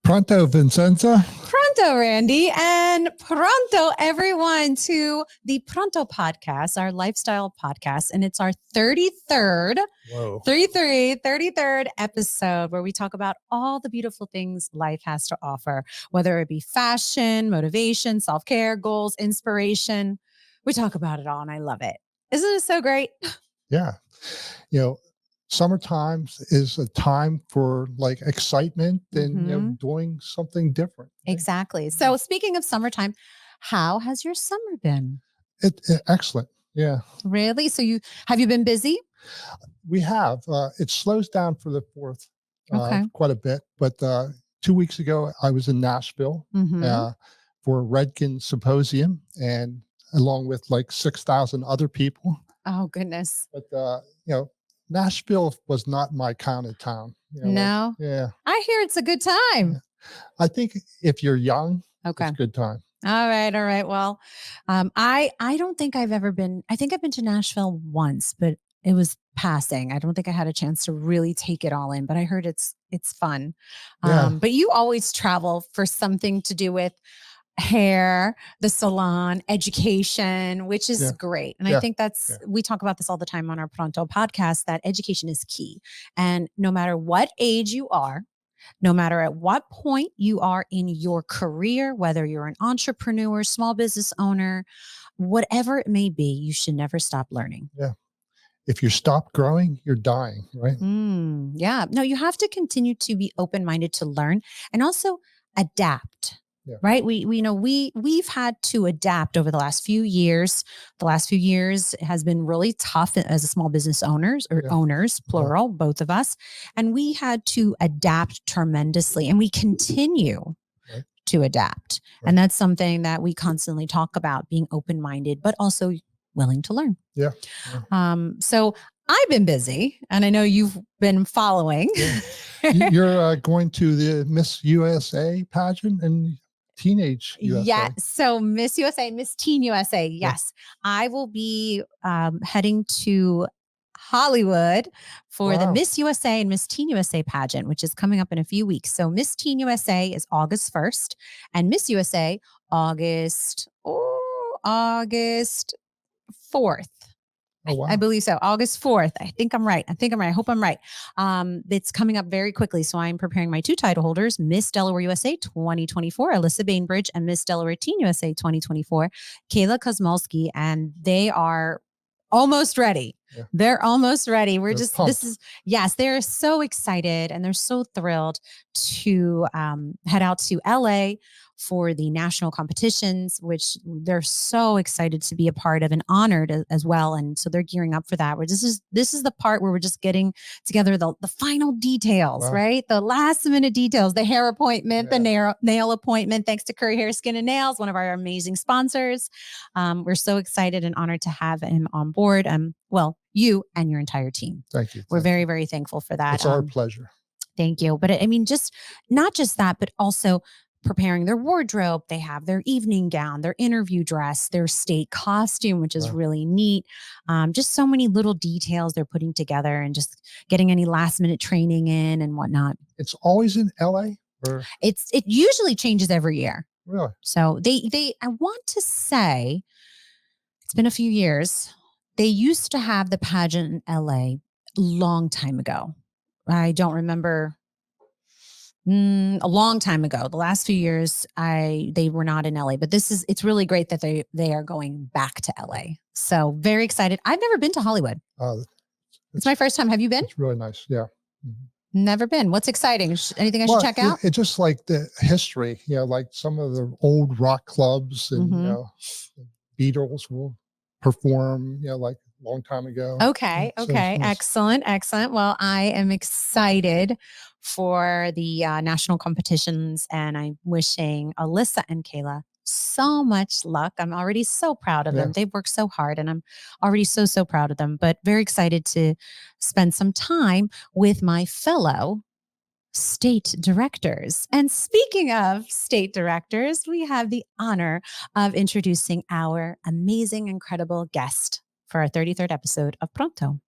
Pronto, Vincenza. Pronto, Randy, and pronto, everyone, to the Pronto Podcast, our lifestyle podcast. And it's our 33rd episode where we talk about all the beautiful things life has to offer, whether it be fashion, motivation, self-care, goals, inspiration. We talk about it all, and I love it. Isn't it so great? Yeah. Summertime is a time for like excitement and doing something different. Exactly. So speaking of summertime, how has your summer been? Excellent. Yeah. Really? So have you been busy? We have. It slows down for the 4th quite a bit. But 2 weeks ago, I was in Nashville for a Redken Symposium, and along with like 6,000 other people. Oh, goodness. But, Nashville was not my kind of town. No? Yeah. I hear it's a good time. Yeah. I think if you're young, it's a good time. All right. Well, I don't think I've ever been. I think I've been to Nashville once, but it was passing. I don't think I had a chance to really take it all in, but I heard it's fun. But you always travel for something to do with hair, the salon, education, which is great. And I think we talk about this all the time on our Pronto podcast, that education is key. And no matter what age you are, no matter at what point you are in your career, whether you're an entrepreneur, small business owner, whatever it may be, you should never stop learning. Yeah. If you stop growing, you're dying, right? Yeah. No, you have to continue to be open-minded to learn and also adapt. Yeah. Right. We've had to adapt over the last few years. The last few years has been really tough as a small business owners, plural, both of us. And we had to adapt tremendously, and we continue to adapt. Right. And that's something that we constantly talk about, being open-minded, but also willing to learn. Yeah. So I've been busy, and I know you've been following. Yeah. You're going to the Miss USA pageant and Teenage USA. Yeah. So Miss USA, Miss Teen USA. Yes. Yeah. I will be heading to Hollywood for the Miss USA and Miss Teen USA pageant, which is coming up in a few weeks. So Miss Teen USA is August 1st and Miss USA August 4th. Oh, wow. I believe so. August 4th. I think I'm right. I hope I'm right. It's coming up very quickly. So I'm preparing my 2 title holders, Miss Delaware USA 2024, Alyssa Bainbridge, and Miss Delaware Teen USA 2024, Kayla Kosmolski, and they are almost ready. Yeah. They're almost ready. They're so excited and they're so thrilled to head out to LA for the national competitions, which they're so excited to be a part of and honored as well. And so they're gearing up for that. This is the part where we're just getting together the final details, right? The last minute details, the hair appointment, the nail appointment, thanks to Curry Hair, Skin and Nails, one of our amazing sponsors. We're so excited and honored to have him on board. You and your entire team. Thank you. We're very, very thankful for that. It's our pleasure. Thank you. But I mean, just not just that, but also preparing their wardrobe. They have their evening gown, their interview dress, their state costume, which is really neat. Just so many little details they're putting together and just getting any last minute training in and whatnot. It's always in LA? It usually changes every year. Really? So I want to say it's been a few years. They used to have the pageant in LA long time ago. I don't remember. A long time ago. The last few years, they were not in LA, but it's really great that they are going back to LA. So very excited. I've never been to Hollywood. It's my first time. Have you been? It's really nice. Yeah. Mm-hmm. Never been. What's exciting? Anything I should check out? It's just like the history, like some of the old rock clubs and the Beatles will perform, like a long time ago. Okay. Excellent. Well, I am excited for the national competitions, and I'm wishing Alyssa and Kayla so much luck. I'm already so proud of them. They've worked so hard, and I'm already so proud of them, but very excited to spend some time with my fellow state directors. And speaking of state directors, we have the honor of introducing our amazing, incredible guest for our 33rd episode of Pronto.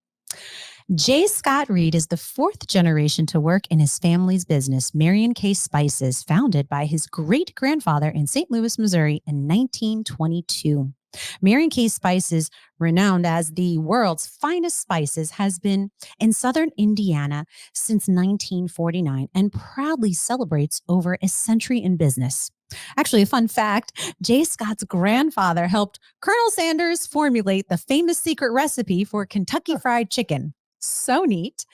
Jscot Reid is the fourth generation to work in his family's business, Marion K. Spices, founded by his great-grandfather in St. Louis, Missouri in 1922. Marion K. Spices, renowned as the world's finest spices, has been in southern Indiana since 1949 and proudly celebrates over a century in business. Actually, a fun fact, Jscot's grandfather helped Colonel Sanders formulate the famous secret recipe for Kentucky Fried Chicken. So neat.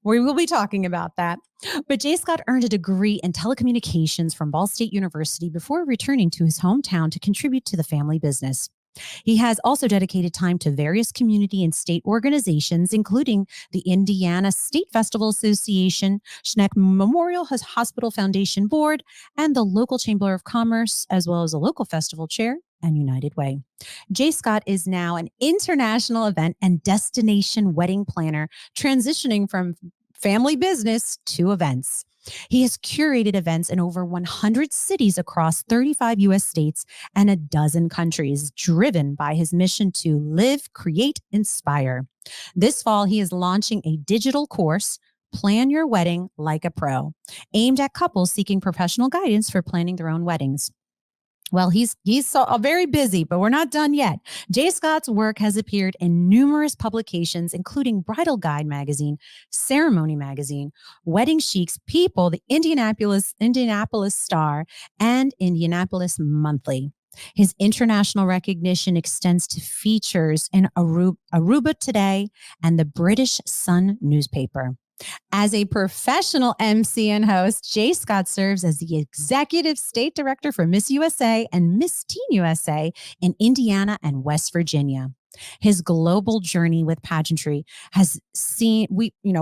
We will be talking about that. But Jscot earned a degree in telecommunications from Ball State University before returning to his hometown to contribute to the family business. He has also dedicated time to various community and state organizations, including the Indiana State Festival Association, Schneck Memorial Hospital Foundation Board, and the local Chamber of Commerce, as well as a local festival chair and United Way. Jscot is now an international event and destination wedding planner, transitioning from family business to events. He has curated events in over 100 cities across 35 U.S. states and a dozen countries, driven by his mission to live, create, inspire. This fall, he is launching a digital course, Plan Your Wedding Like a Pro, aimed at couples seeking professional guidance for planning their own weddings. Well, he's so very busy, but we're not done yet. Jscot's work has appeared in numerous publications, including Bridal Guide magazine, Ceremony magazine, Wedding Chics, People, the Indianapolis Star, and Indianapolis Monthly. His international recognition extends to features in Aruba Today and the British Sun newspaper. As a professional MC and host, Jscot serves as the executive state director for Miss USA and Miss Teen USA in Indiana and West Virginia. His global journey with pageantry has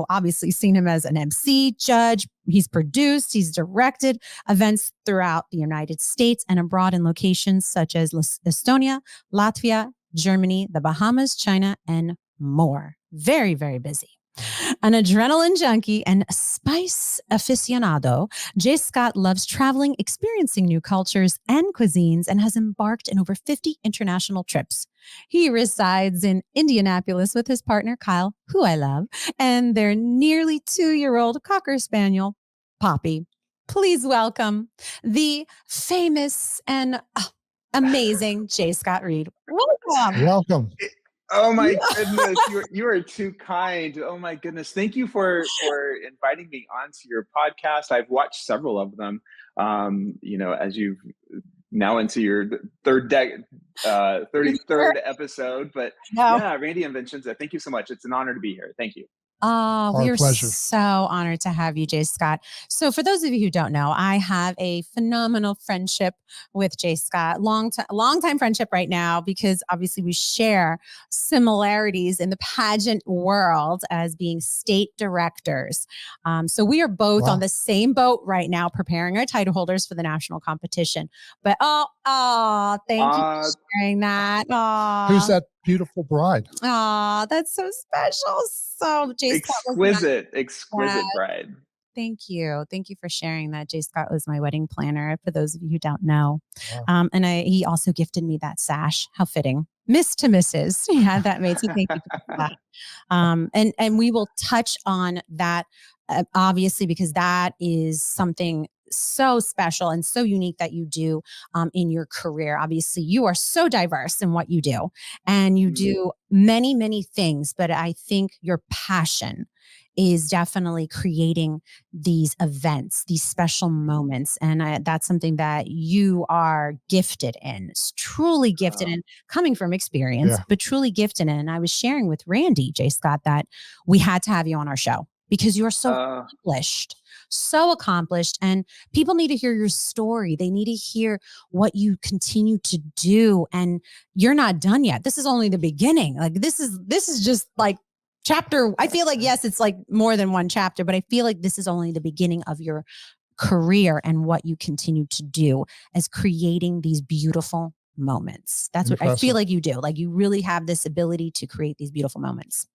obviously seen him as an MC, judge. He's produced, he's directed events throughout the United States and abroad in locations such as Estonia, Latvia, Germany, the Bahamas, China, and more. Very, very busy. An adrenaline junkie and spice aficionado, Jscot loves traveling, experiencing new cultures and cuisines, and has embarked on over 50 international trips. He resides in Indianapolis with his partner, Kyle, who I love, and their nearly 2-year-old Cocker Spaniel, Poppy. Please welcome the famous and amazing Jscot Reid. Welcome. Welcome. Oh my goodness, you are too kind. Oh my goodness, thank you for inviting me onto your podcast. I've watched several of them. As you've now into your 33rd episode. But yeah, Randy and Vincenza, thank you so much. It's an honor to be here. Thank you. Oh, we are so honored to have you, Jscot. So for those of you who don't know, I have a phenomenal friendship with Jscot, long time friendship right now, because obviously we share similarities in the pageant world as being state directors. So we are both on the same boat right now, preparing our title holders for the national competition. But thank you for sharing that. Who's that beautiful bride? Oh, that's so special. So exquisite bride. Thank you for sharing that. Jscot was my wedding planner, for those of you who don't know. Wow. And he also gifted me that sash. How fitting. Miss to Mrs. He had that made. So thank you for that. And we will touch on that, obviously, because that is something so special and so unique that you do in your career. Obviously, you are so diverse in what you do, and you do many, many things. But I think your passion is definitely creating these events, these special moments. And that's something that you are gifted in, truly gifted in, coming from experience, but truly gifted in. And I was sharing with Randy, Jscot, that we had to have you on our show because you are so accomplished, and people need to hear your story. They need to hear what you continue to do, and you're not done yet. This is only the beginning. Like this is just like chapter. I feel like, yes, it's like more than one chapter, but I feel like this is only the beginning of your career and what you continue to do as creating these beautiful moments. That's what I feel like you do. Like you really have this ability to create these beautiful moments.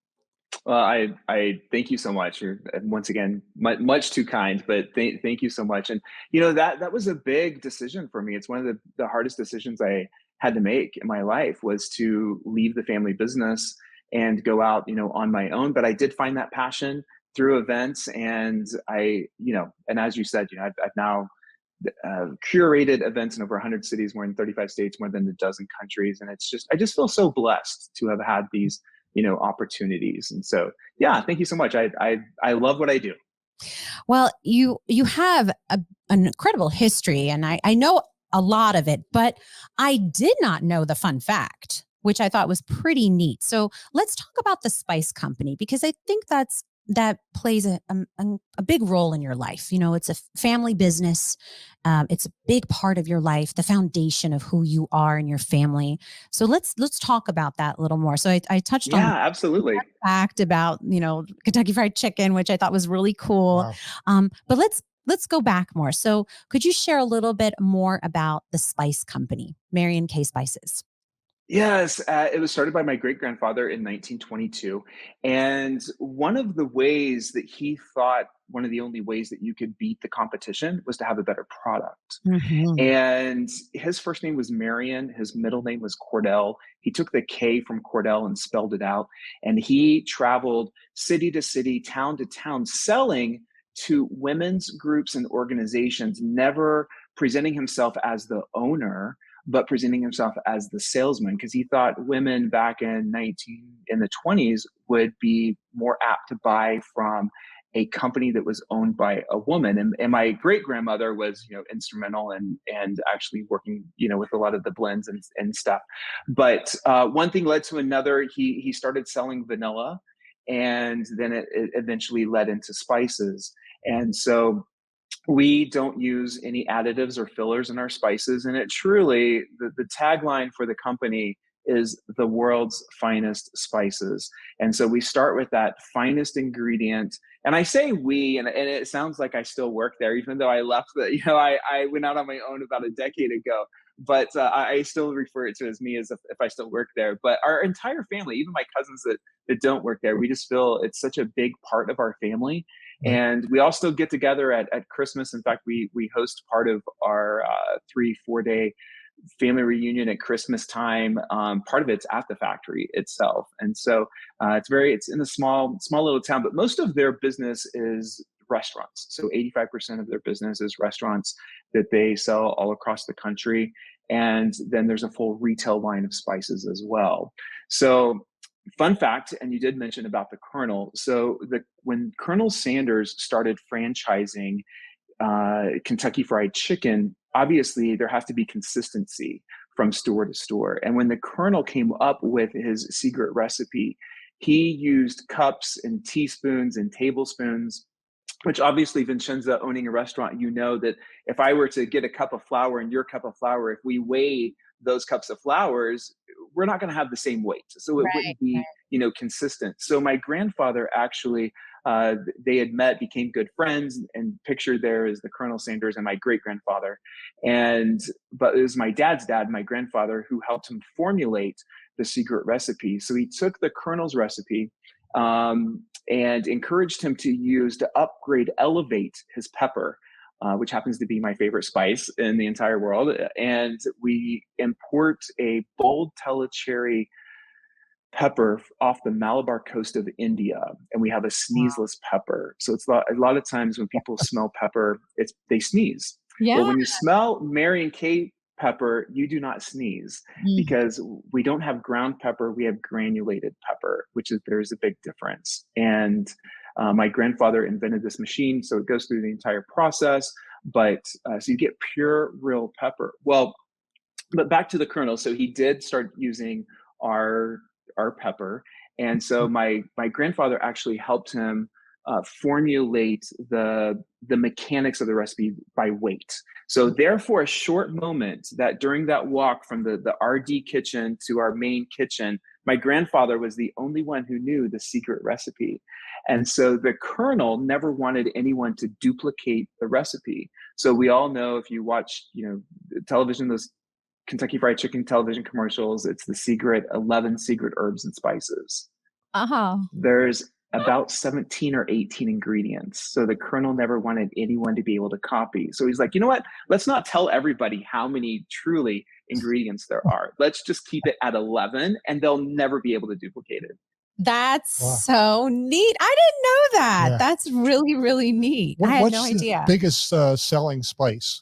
Well, I thank you so much. You're once again much too kind, but thank you so much. And that was a big decision for me. It's one of the hardest decisions I had to make in my life, was to leave the family business and go out, on my own. But I did find that passion through events. And and as you said, I've now curated events in over 100 cities, more than 35 states, more than a dozen countries. And I just feel so blessed to have had these, opportunities. And so, yeah, thank you so much. I love what I do. Well, you have an incredible history, and I know a lot of it, but I did not know the fun fact, which I thought was pretty neat. So let's talk about the Spice Company, because I think that plays a big role in your life. It's a family business. It's a big part of your life, the foundation of who you are and your family. So let's talk about that a little more. So I touched on absolutely fact about, Kentucky Fried Chicken, which I thought was really cool. Wow. But let's go back more. So could you share a little bit more about the Spice Company, Mary and Kay Spices? Yes, it was started by my great-grandfather in 1922. And one of the ways that he thought, one of the only ways that you could beat the competition was to have a better product. Mm-hmm. And his first name was Marion. His middle name was Cordell. He took the K from Cordell and spelled it out. And he traveled city to city, town to town, selling to women's groups and organizations, never presenting himself as the owner, but presenting himself as the salesman, because he thought women back in the 20s would be more apt to buy from a company that was owned by a woman. And my great grandmother was, instrumental and actually working, with a lot of the blends and stuff. But one thing led to another. He started selling vanilla, and then it eventually led into spices. And so we don't use any additives or fillers in our spices. And it truly, the tagline for the company is the world's finest spices. And so we start with that finest ingredient. And I say we, and it sounds like I still work there, even though I left I went out on my own about a decade ago. But I still refer to it as me, as if I still work there. But our entire family, even my cousins that don't work there, we just feel it's such a big part of our family. And we all still get together at Christmas. In fact, we host part of our 3-4 day family reunion at Christmas time. Part of it's at the factory itself. And so it's in a small little town, but most of their business is restaurants. So 85% of their business is restaurants that they sell all across the country. And then there's a full retail line of spices as well. So fun fact, and you did mention about the Colonel. So when Colonel Sanders started franchising Kentucky Fried Chicken, obviously there has to be consistency from store to store. And when the Colonel came up with his secret recipe, he used cups and teaspoons and tablespoons, which obviously, Vincenza, owning a restaurant, that if I were to get a cup of flour and your cup of flour, if we weigh those cups of flours, we're not going to have the same weight. So it wouldn't be, consistent. So my grandfather actually, they had met, became good friends, and pictured there is the Colonel Sanders and my great grandfather. But it was my dad's dad, my grandfather, who helped him formulate the secret recipe. So he took the Colonel's recipe, and encouraged him to elevate his pepper, which happens to be my favorite spice in the entire world. And we import a bold Telecherry pepper off the Malabar coast of India, and we have a sneezeless pepper. So it's a lot of times when people smell pepper, they sneeze. Yeah. Well, when you smell Mary and Kay pepper, you do not sneeze, because we don't have ground pepper, we have granulated pepper, there's a big difference. And my grandfather invented this machine, so it goes through the entire process, but so you get pure, real pepper. Well, but back to the Colonel. So he did start using our pepper. And so my grandfather actually helped him formulate the mechanics of the recipe by weight. So therefore, a short moment that during that walk from the RD kitchen to our main kitchen, my grandfather was the only one who knew the secret recipe. And so the Colonel never wanted anyone to duplicate the recipe. So we all know, if you watch, television, those Kentucky Fried Chicken television commercials, it's the secret 11 secret herbs and spices. There's about 17 or 18 ingredients. So the Colonel never wanted anyone to be able to copy. So he's like, you know what? Let's not tell everybody how many truly ingredients there are. Let's just keep it at 11, and they'll never be able to duplicate it. That's so neat. I didn't know that. Yeah. That's really, really neat. I had no idea. What's the biggest selling spice?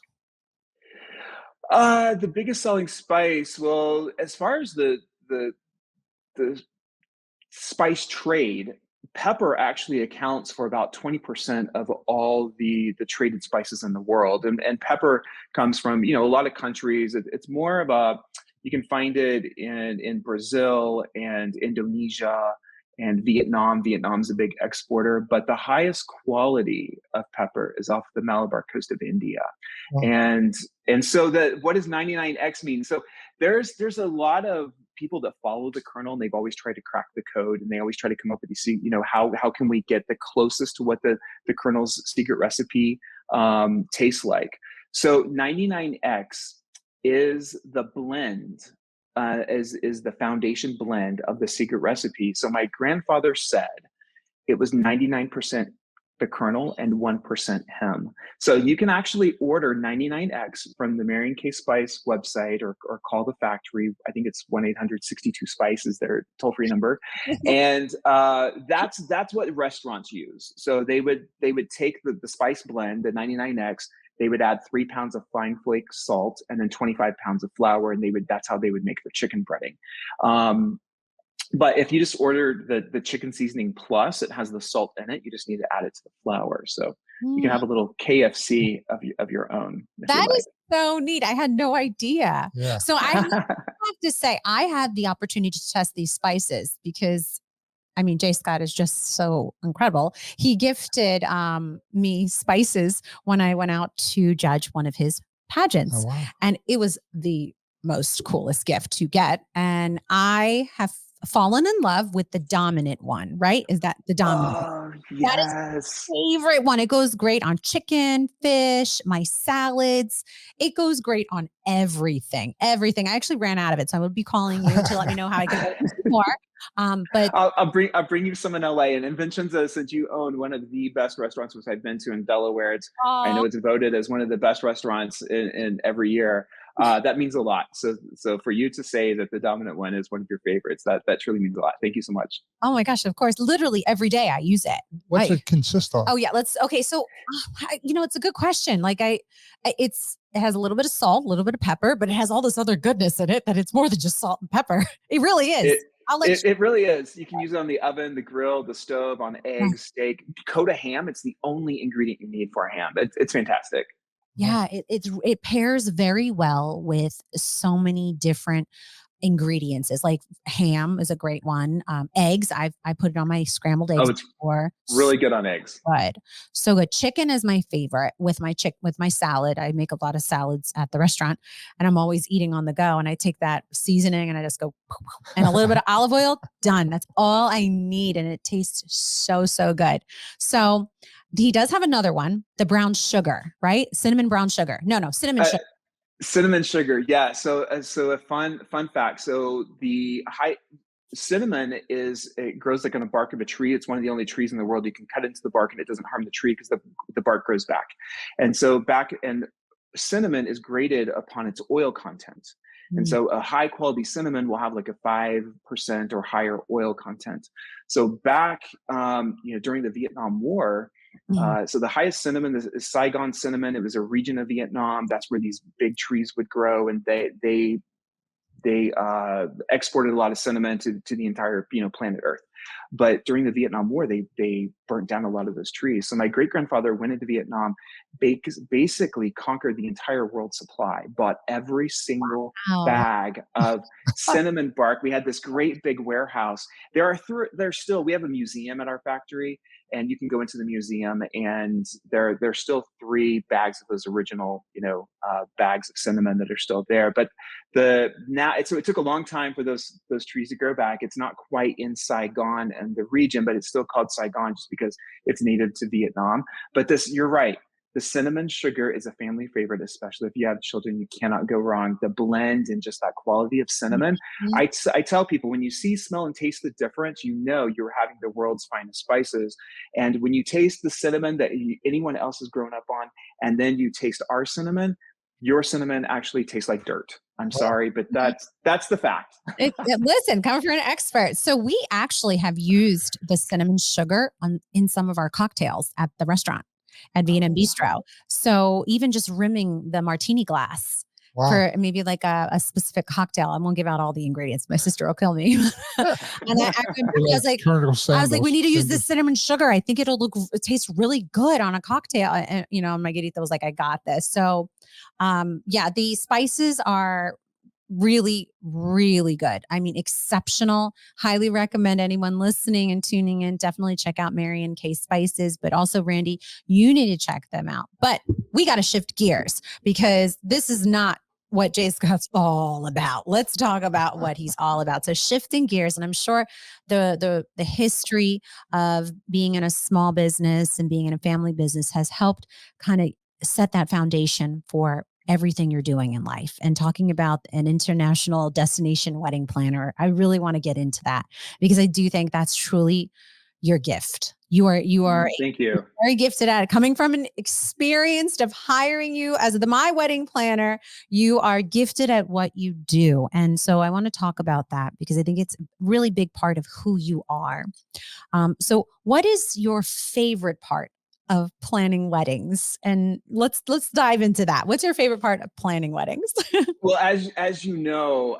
The biggest selling spice, well, as far as the spice trade, pepper actually accounts for about 20% of all the traded spices in the world. And pepper comes from, a lot of countries. It's more of a, you can find it in Brazil and Indonesia and Vietnam. Vietnam's a big exporter, but the highest quality of pepper is off the Malabar coast of India. Wow. And so what does 99X mean? So there's a lot of people that follow the kernel, and they've always tried to crack the code, and they always try to come up with these, how can we get the closest to what the kernel's secret recipe tastes like. So 99X is the blend, is the foundation blend of the secret recipe. So my grandfather said it was 99% the kernel and 1% hemp. So you can actually order 99X from the Marion K. Spice website or call the factory. I think it's 1-800-62-SPICE is their toll-free number. And that's what restaurants use. So they would take the spice blend, the 99X, they would add 3 pounds of fine flake salt and then 25 pounds of flour, and that's how they would make their chicken breading. But if you just order the chicken seasoning plus, it has the salt in it. You just need to add it to the flour. So you can have a little KFC of your own. That is so neat. I had no idea. Yeah. So I have to say, I had the opportunity to test these spices because, Jscot is just so incredible. He gifted me spices when I went out to judge one of his pageants. Oh, wow. And it was the most coolest gift to get. And I have fallen in love with the dominant one, right? Is that the dominant? Oh, yes. That is my favorite one. It goes great on chicken, fish, my salads. It goes great on everything. I actually ran out of it, so I would be calling you to let me know how I can get more. But I'll bring you some in LA. And in Vincenza, since you own one of the best restaurants which I've been to in Delaware, I know it's voted as one of the best restaurants in every year. That means a lot. So for you to say that the dominant one is one of your favorites, that truly means a lot. Thank you so much. Oh my gosh, of course. Literally every day I use it. What's it consist of? Oh yeah, okay. So, it's a good question. It has a little bit of salt, a little bit of pepper, but it has all this other goodness in it that it's more than just salt and pepper. It really is. It really is. You can use it on the oven, the grill, the stove, on eggs, steak. Coat a ham. It's the only ingredient you need for a ham. It's fantastic. Yeah, it pairs very well with so many different ingredients. It's like ham is a great one. Eggs, I put it on my scrambled eggs before. Really good on eggs. Good. So good. Chicken is my favorite with my salad. I make a lot of salads at the restaurant and I'm always eating on the go. And I take that seasoning and I just go and a little bit of olive oil, done. That's all I need. And it tastes so, so good. So he does have another one, the brown sugar, right? Cinnamon brown sugar. No, cinnamon sugar. Cinnamon sugar, yeah. So a fun fact. So cinnamon it grows like on the bark of a tree. It's one of the only trees in the world you can cut into the bark and it doesn't harm the tree because the bark grows back. And so cinnamon is graded upon its oil content. And so a high quality cinnamon will have like a 5% or higher oil content. So back, during the Vietnam War, so the highest cinnamon is Saigon cinnamon. It was a region of Vietnam. That's where these big trees would grow, and they exported a lot of cinnamon to the entire planet Earth. But during the Vietnam War, they burnt down a lot of those trees. So my great grandfather went into Vietnam, basically conquered the entire world supply, bought every single bag of cinnamon bark. We had this great big warehouse. We have a museum at our factory, and you can go into the museum, and there's still 3 bags of those original, bags of cinnamon that are still there. But it took a long time for those trees to grow back. It's not quite in Saigon and the region, but it's still called Saigon just because it's native to Vietnam. But you're right. The cinnamon sugar is a family favorite, especially if you have children. You cannot go wrong. The blend and just that quality of cinnamon. Mm-hmm. I tell people, when you see, smell, and taste the difference, you're having the world's finest spices. And when you taste the cinnamon that anyone else has grown up on, and then you taste our cinnamon, your cinnamon actually tastes like dirt. I'm sorry, but that's the fact. Listen, coming from an expert. So we actually have used the cinnamon sugar in some of our cocktails at the restaurant at V&M Bistro. So even just rimming the martini glass for maybe like a specific cocktail. I won't give out all the ingredients. My sister will kill me. And I was like, we need to use this cinnamon sugar. I think it tastes really good on a cocktail. And Margarita was like, I got this. So the spices are really, really good. I mean, exceptional. Highly recommend anyone listening and tuning in. Definitely check out Mary and Kay Spices, but also Randy, you need to check them out. But we got to shift gears because this is not what Jscot's all about. Let's talk about what he's all about. So shifting gears, and I'm sure the history of being in a small business and being in a family business has helped kind of set that foundation for everything you're doing in life. And talking about an international destination wedding planner, I really want to get into that because I do think that's truly your gift. You are Thank you. Very gifted at it. Coming from an experienced of hiring you as my wedding planner, you are gifted at what you do. And so I want to talk about that because I think it's a really big part of who you are. So what is your favorite part of planning weddings? And let's dive into that. What's your favorite part of planning weddings? Well, as you know,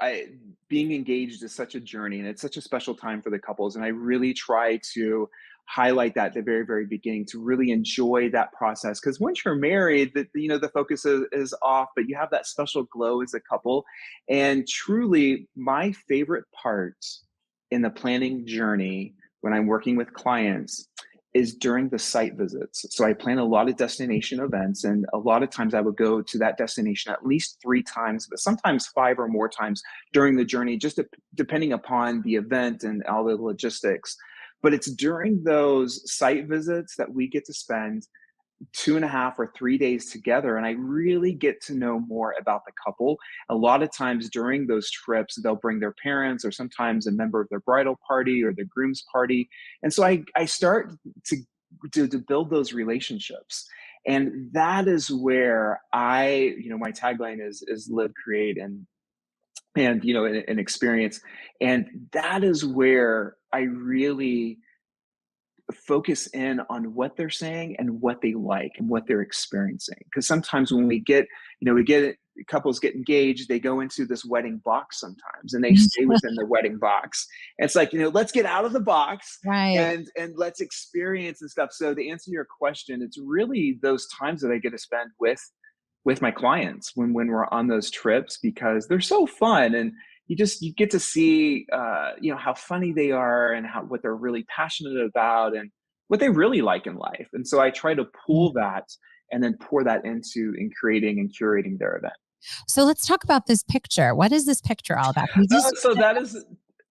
being engaged is such a journey and it's such a special time for the couples. And I really try to highlight that at the very, very beginning to really enjoy that process. Because once you're married, the focus is off, but you have that special glow as a couple. And truly, my favorite part in the planning journey when I'm working with clients is during the site visits. So I plan a lot of destination events, and a lot of times I would go to that destination at least 3 times, but sometimes 5 or more times during the journey, just depending upon the event and all the logistics. But it's during those site visits that we get to spend 2.5 or 3 days together, and I really get to know more about the couple. A lot of times during those trips, they'll bring their parents or sometimes a member of their bridal party or the groom's party. And so I start to build those relationships. And that is where my tagline is live, create, and an experience. And that is where I really focus in on what they're saying and what they like and what they're experiencing. Because sometimes when couples get engaged, they go into this wedding box sometimes and they stay within the wedding box. And it's like, let's get out of the box, right, and let's experience and stuff. So to answer your question, it's really those times that I get to spend with my clients when we're on those trips, because they're so fun. And you get to see how funny they are and what they're really passionate about and what they really like in life. And so I try to pull that and then pour that into in creating and curating their event. So let's talk about this picture. What is this picture all about? So that is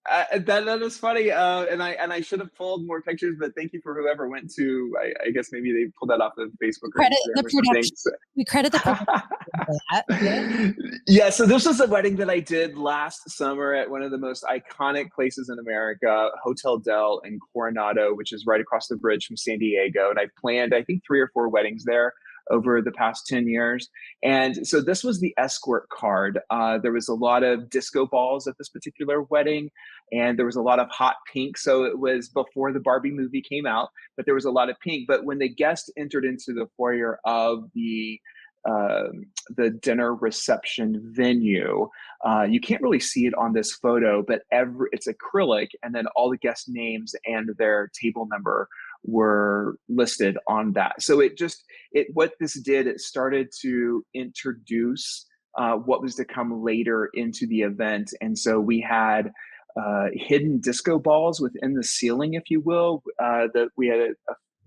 that is funny, and I should have pulled more pictures, but thank you for whoever went to. I guess maybe they pulled that off of Facebook or Instagram or something. We credit the production for that. Yeah, so this was a wedding that I did last summer at one of the most iconic places in America, Hotel Del in Coronado, which is right across the bridge from San Diego. And I've planned, I think, 3 or 4 weddings there over the past 10 years. And so this was the escort card. There was a lot of disco balls at this particular wedding, and there was a lot of hot pink. So it was before the Barbie movie came out, but there was a lot of pink. But when the guest entered into the foyer of the dinner reception venue, you can't really see it on this photo, but it's acrylic, and then all the guest names and their table number were listed on that. So what this did, it started to introduce what was to come later into the event. And so we had hidden disco balls within the ceiling, if you will. We had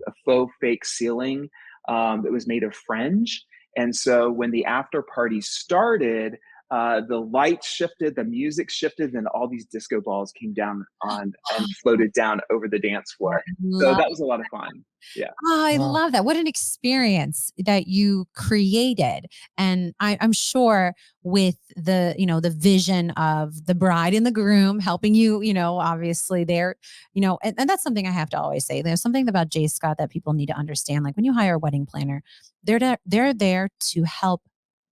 a faux fake ceiling that was made of fringe. And so when the after party started, the lights shifted, the music shifted, and all these disco balls came down and floated down over the dance floor. So that was a lot of fun. Yeah. Oh, I love that. What an experience that you created. And I'm sure with the vision of the bride and the groom helping you, obviously they're, and that's something I have to always say. There's something about Jscot that people need to understand. Like when you hire a wedding planner, they're there to help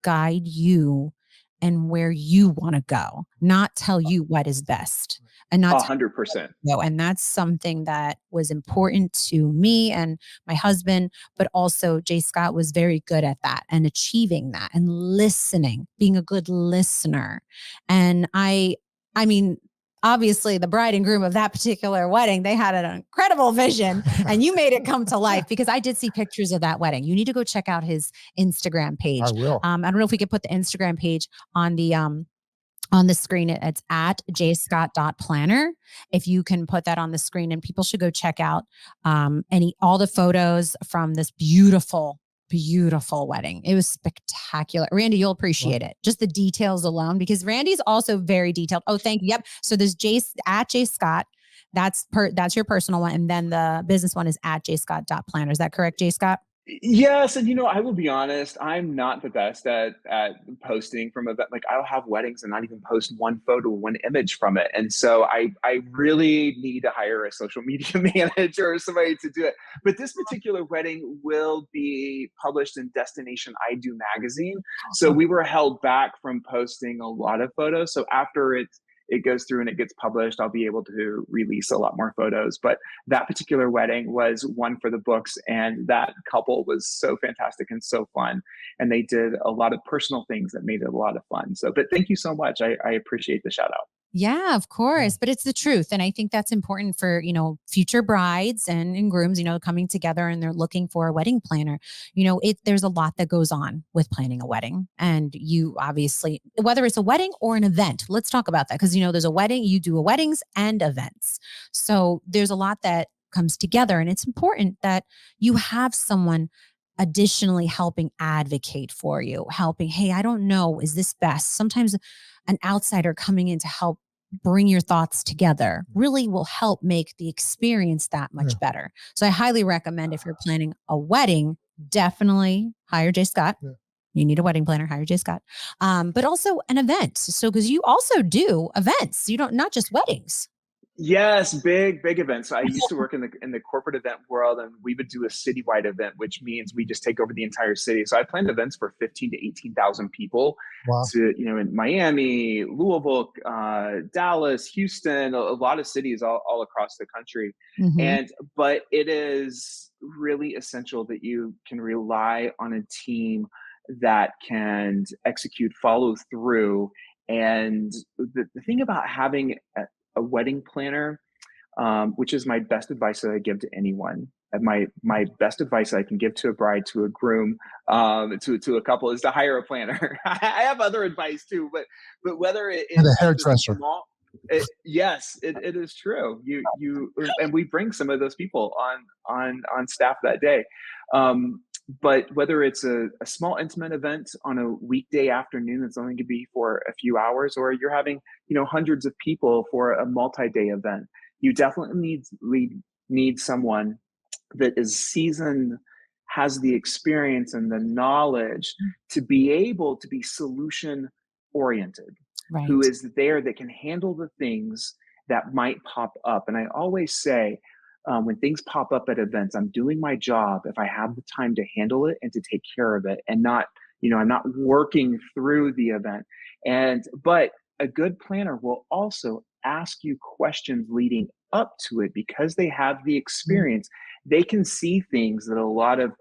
guide you and where you want to go, not tell you what is best, and not 100%. and that's something that was important to me and my husband, but also Jscot was very good at that and achieving that and listening, being a good listener. And I mean, obviously the bride and groom of that particular wedding, they had an incredible vision and you made it come to life, because I did see pictures of that wedding. You need to go check out his Instagram page. I will. I don't know if we could put the Instagram page on the screen. It's at jscot.planner. If you can put that on the screen, and people should go check out all the photos from this beautiful wedding. It was spectacular. Randy, you'll appreciate it. Just the details alone, because Randy's also very detailed. Oh, thank you. Yep. So there's at Jscot. That's your personal one. And then the business one is at jscot.planner. Is that correct, Jscot? Yes, and I will be honest, I'm not the best at posting from event. Like, I'll have weddings and not even post one photo, one image from it. And so I really need to hire a social media manager or somebody to do it. But this particular wedding will be published in Destination I Do magazine. So we were held back from posting a lot of photos. So after it goes through and it gets published, I'll be able to release a lot more photos. But that particular wedding was one for the books, and that couple was so fantastic and so fun. And they did a lot of personal things that made it a lot of fun. So, but thank you so much. I appreciate the shout out. Yeah, of course. But it's the truth. And I think that's important for, future brides and grooms, coming together and they're looking for a wedding planner. There's a lot that goes on with planning a wedding. And you obviously, whether it's a wedding or an event, let's talk about that. Because, there's a wedding, you do weddings and events. So there's a lot that comes together. And it's important that you have someone additionally helping advocate for you, helping, hey, I don't know, is this best? Sometimes an outsider coming in to help bring your thoughts together really will help make the experience that much better. So I highly recommend, if you're planning a wedding, definitely hire Jscot. Yeah. You need a wedding planner, hire Jscot. But also an event. So, because you also do events, not just weddings. Yes, big events. So I used to work in the corporate event world, and we would do a citywide event, which means we just take over the entire city. So I planned events for 15 to 18,000 people. Wow. To in Miami, Louisville, Dallas, Houston, a lot of cities all across the country. Mm-hmm. But it is really essential that you can rely on a team that can execute, follow through. And the thing about having a wedding planner, which is my best advice that I give to anyone. And my best advice I can give to a bride, to a groom, to a couple, is to hire a planner. I have other advice too, but whether it is a hairdresser. Yes, it is true. You and we bring some of those people on staff that day. But whether it's a small intimate event on a weekday afternoon that's only going to be for a few hours, or you're having hundreds of people for a multi-day event, you definitely need someone that is seasoned, has the experience and the knowledge to be able to be solution oriented. Right. Who is there that can handle the things that might pop up. And I always say, when things pop up at events, I'm doing my job if I have the time to handle it and to take care of it, and not, I'm not working through the event. But a good planner will also ask you questions leading up to it, because they have the experience. They can see things that a lot of,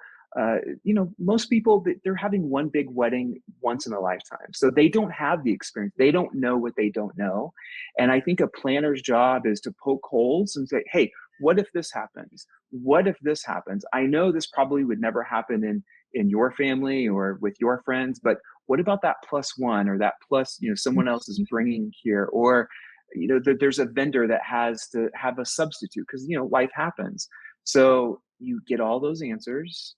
most people, they're having one big wedding once in a lifetime. So they don't have the experience. They don't know what they don't know. And I think a planner's job is to poke holes and say, hey, what if this happens? What if this happens? I know this probably would never happen in your family or with your friends, but what about that +1, or that plus, someone else is bringing here, or, there's a vendor that has to have a substitute because, life happens. So you get all those answers.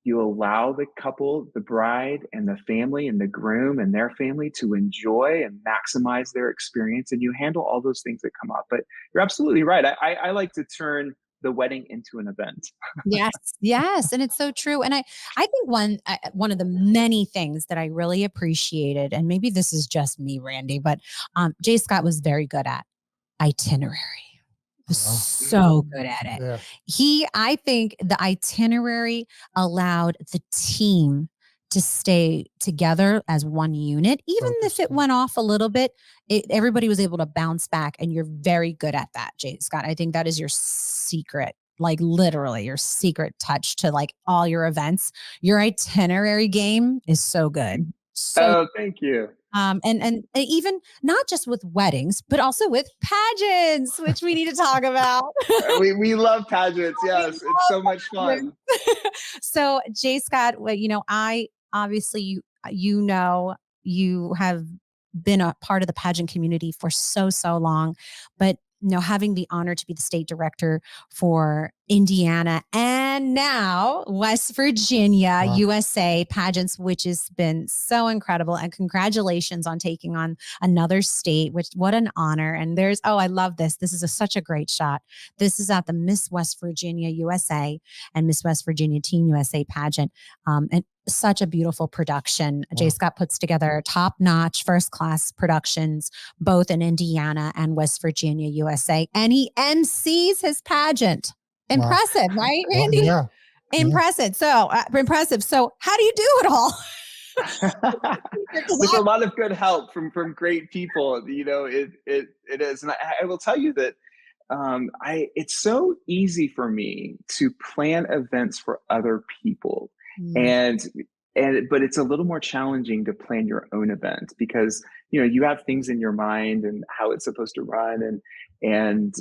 You allow the couple, the bride and the family and the groom and their family to enjoy and maximize their experience, and you handle all those things that come up. But you're absolutely right. I like to turn the wedding into an event. Yes. And it's so true. And I think one of the many things that I really appreciated, and maybe this is just me, Randy, but Jscot was very good at itinerary. So good at it. Yeah. I think the itinerary allowed the team to stay together as one unit. Even if it went off a little bit, everybody was able to bounce back, and you're very good at that, Jscot. I think that is your secret, like literally your secret touch to like all your events. Your itinerary game is so good. So thank you. And even not just with weddings, but also with pageants, which we need to talk about. we love pageants. Yes, it's so much fun. So, Jscot, well, I obviously you have been a part of the pageant community for so long, but having the honor to be the state director for Indiana and now West Virginia, USA pageants, which has been so incredible. And congratulations on taking on another state, what an honor. And I love this. This is such a great shot. This is at the Miss West Virginia USA and Miss West Virginia Teen USA pageant. And such a beautiful production. Jscot puts together top-notch, first-class productions, both in Indiana and West Virginia, USA. And he MCs his pageant. Impressive, right, Randy? Yeah. Impressive. So impressive. So how do you do it all? With a lot of good help from great people. It is. And I will tell you that it's so easy for me to plan events for other people. But it's a little more challenging to plan your own event because you have things in your mind and how it's supposed to run and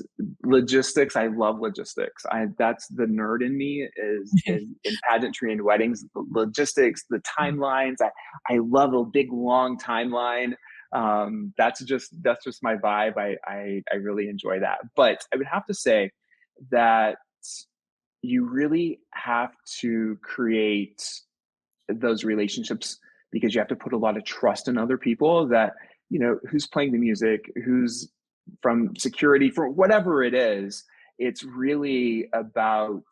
logistics. I love logistics. That's the nerd in me is in pageantry and weddings. The logistics, the timelines. I love a big long timeline. That's just my vibe. I really enjoy that. But I would have to say that you really have to create those relationships because you have to put a lot of trust in other people that, who's playing the music, who's from security, for whatever it is. It's really about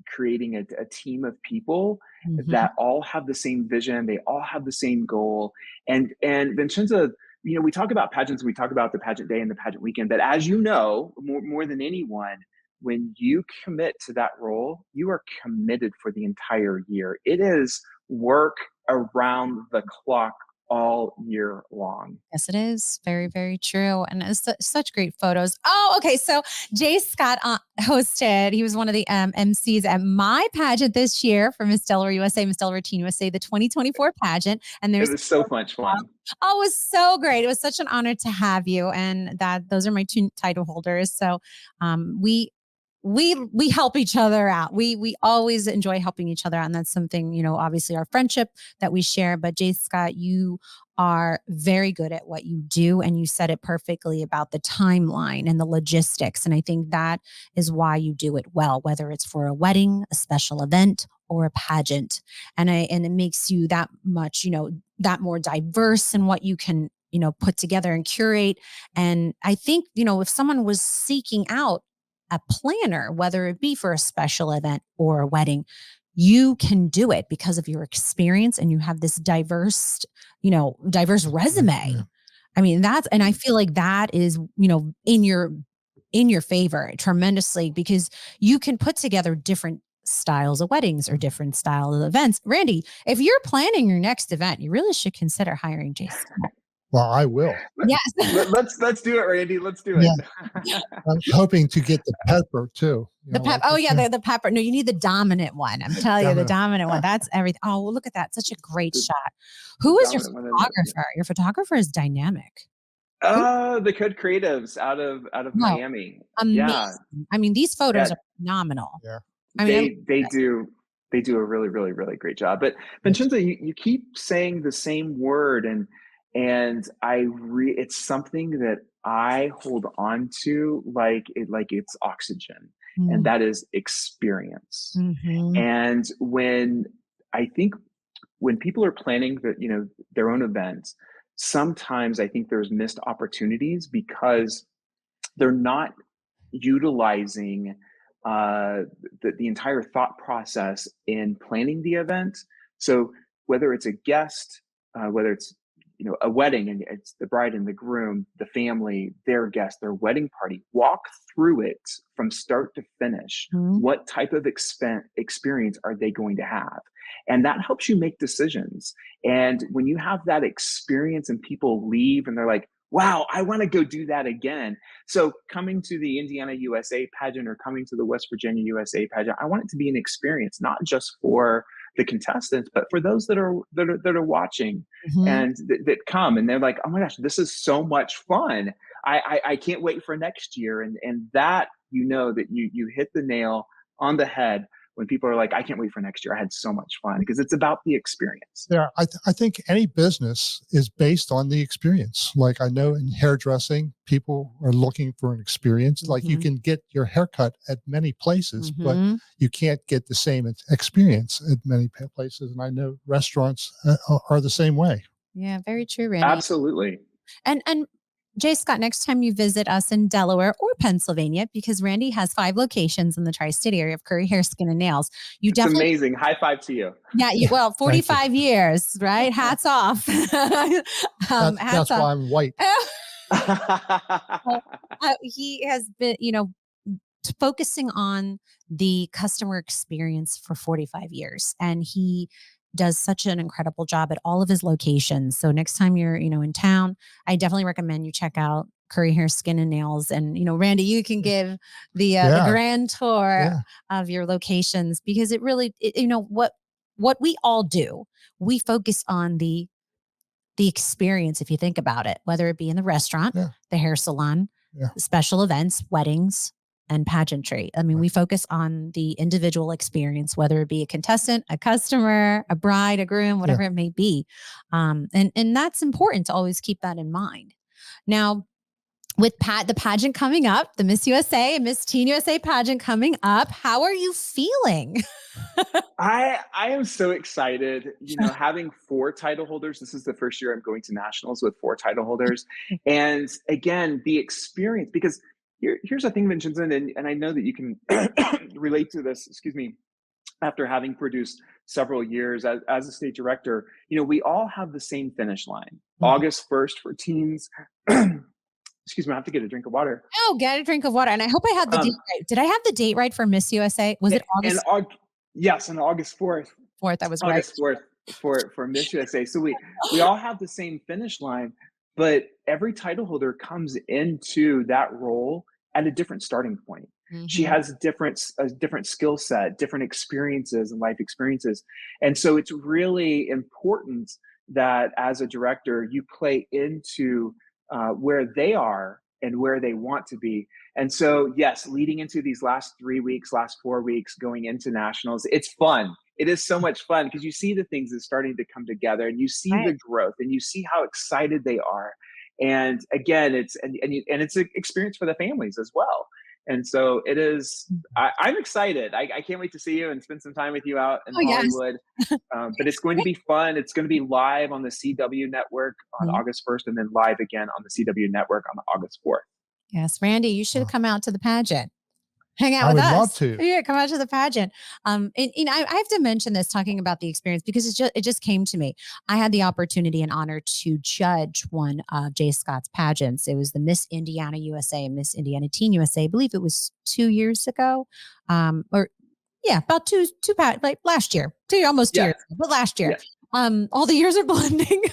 creating a team of people that all have the same vision. They all have the same goal. And Vincenza, we talk about pageants, we talk about the pageant day and the pageant weekend, but as you know, more than anyone, when you commit to that role, you are committed for the entire year. It is work around the clock all year long. Yes, it is. Very, very true. And it's such great photos. Oh, okay. So Jscot hosted, he was one of the MCs at my pageant this year for Miss Delaware USA, Miss Delaware Teen USA, the 2024 pageant. And it was so much fun. Oh, it was so great. It was such an honor to have you. And those are my two title holders. So we help each other out. We always enjoy helping each other out. And that's something, obviously our friendship that we share. But Jscot, you are very good at what you do. And you said it perfectly about the timeline and the logistics. And I think that is why you do it well, whether it's for a wedding, a special event, or a pageant. And it makes you that much, that more diverse in what you can, put together and curate. And I think, if someone was seeking out a planner, whether it be for a special event or a wedding, you can do it because of your experience and you have this diverse resume. Yeah. I mean, and I feel like that is, in your favor tremendously because you can put together different styles of weddings or different styles of events. Randy, if you're planning your next event, you really should consider hiring Jscot. Well, I will. Yes. Let's do it, Randy. Let's do it. I'm hoping to get the pepper too. The pepper. No, you need the dominant one. I'm telling you, the dominant one. That's everything. Oh, well, look at that. Such a great shot. Who is your photographer? Your photographer is dynamic. The Code Creatives out of Miami. Amazing. Yeah. I mean, these photos are phenomenal. Yeah. I mean, they do a really, really, really great job. But Vincenza, you keep saying the same word and it's something that I hold on to like it's oxygen, and that is experience. And when people are planning their own events, sometimes I think there's missed opportunities because they're not utilizing the entire thought process in planning the event. So whether it's a guest, whether it's a wedding, and it's the bride and the groom, the family, their guests, their wedding party. Walk through it from start to finish. What type of experience are they going to have? And that helps you make decisions. And when you have that experience and people leave and they're like, wow, I want to go do that again. So coming to the Indiana USA pageant or coming to the West Virginia USA pageant, I want it to be an experience, not just for the contestants, but for those that are watching and that come and they're like, oh my gosh, this is so much fun. I can't wait for next year. And that, that you hit the nail on the head when people are like, I can't wait for next year. I had so much fun, because it's about the experience. Yeah, I think any business is based on the experience. Like, I know in hairdressing, people are looking for an experience. Like, you can get your haircut at many places, but you can't get the same experience at many places. And I know restaurants are the same way. Yeah, very true, Randy. Absolutely. And Jscot, next time you visit us in Delaware or Pennsylvania, because Randy has 5 locations in the tri-state area of curly hair, skin, and nails. It's amazing. High five to you. Yeah, 45 years, right? Hats off. That's why I'm white. He has been, focusing on the customer experience for 45 years. And he does such an incredible job at all of his locations. So next time you're, in town, I definitely recommend you check out Curly Hair, Skin, and Nails. And, Randy, you can give the grand tour of your locations, because it really, what we all do, we focus on the experience, if you think about it, whether it be in the restaurant, the hair salon, special events, weddings, and pageantry. I mean, we focus on the individual experience, whether it be a contestant, a customer, a bride, a groom, whatever it may be. And that's important to always keep that in mind. Now, with the pageant coming up, the Miss USA and Miss Teen USA pageant coming up, how are you feeling? I am so excited, having 4 title holders. This is the first year I'm going to nationals with 4 title holders. And again, the experience, because here's the thing, Vincenza, and I know that you can relate to this, after having produced several years as a state director, we all have the same finish line. August 1st for teens. Excuse me, I have to get a drink of water. Oh, get a drink of water. And I hope I had the date right. Did I have the date right for Miss USA? Was it August? Yes, on August 4th. That was August right. 4th for Miss USA. So we all have the same finish line, but every title holder comes into that role at a different starting point. She has a different skill set, different experiences and life experiences. And so it's really important that as a director, you play into where they are and where they want to be. And so, yes, leading into these last 3 weeks, last 4 weeks, going into nationals, it's fun. It is so much fun, because you see the things that's starting to come together, and you see the growth, and you see how excited they are. And again, it's and it's an experience for the families as well. And so it is. I'm excited. I can't wait to see you and spend some time with you out in Hollywood. But it's going to be fun. It's going to be live on the CW network on August 1st, and then live again on the CW network on August 4th. Yes, Randy, you should come out to the pageant. Hang out with us. I would love to. Yeah, come out to the pageant. I have to mention this, talking about the experience, because it just came to me. I had the opportunity and honor to judge one of Jscot's pageants. It was the Miss Indiana USA and Miss Indiana Teen USA. I believe it was 2 years ago, about two like last year, almost 2 years ago, but last year. Yeah. All the years are blending,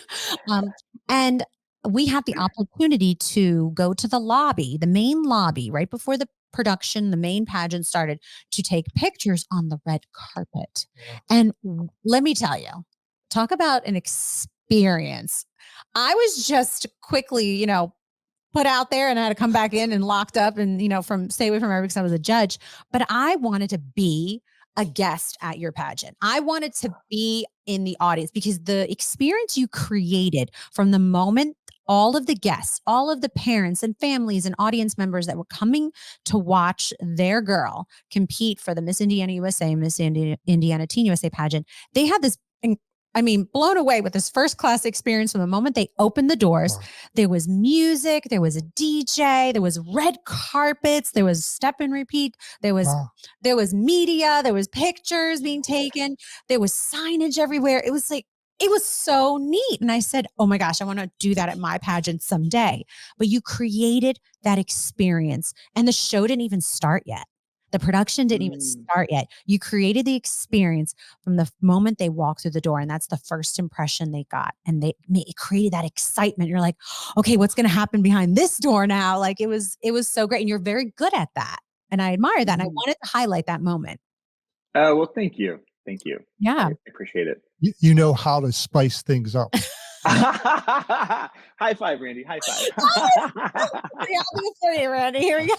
and we had the opportunity to go to the lobby, the main lobby, right before the production, the main pageant started, to take pictures on the red carpet. Yeah. And let me tell you, talk about an experience. I was just quickly, put out there, and I had to come back in and locked up and, stay away from everybody because I was a judge. But I wanted to be a guest at your pageant. I wanted to be in the audience, because the experience you created from the moment all of the guests, all of the parents and families and audience members that were coming to watch their girl compete for the Miss Indiana USA and Miss Indiana Teen USA pageant, they had this, blown away with this first class experience from the moment they opened the doors. Wow. There was music, there was a DJ, there was red carpets, there was step and repeat, there was media, there was pictures being taken, there was signage everywhere. It was like, it was so neat. And I said, oh my gosh, I want to do that at my pageant someday. But you created that experience and the show didn't even start yet. The production didn't even start yet. You created the experience from the moment they walked through the door. And that's the first impression they got. And it created that excitement. You're like, okay, what's going to happen behind this door now? Like it was so great. And you're very good at that. And I admire that. And I wanted to highlight that moment. Oh, well, thank you. Thank you. Yeah. I appreciate it. You know how to spice things up. High five, Randy. High five. For you, Randy. Here we go.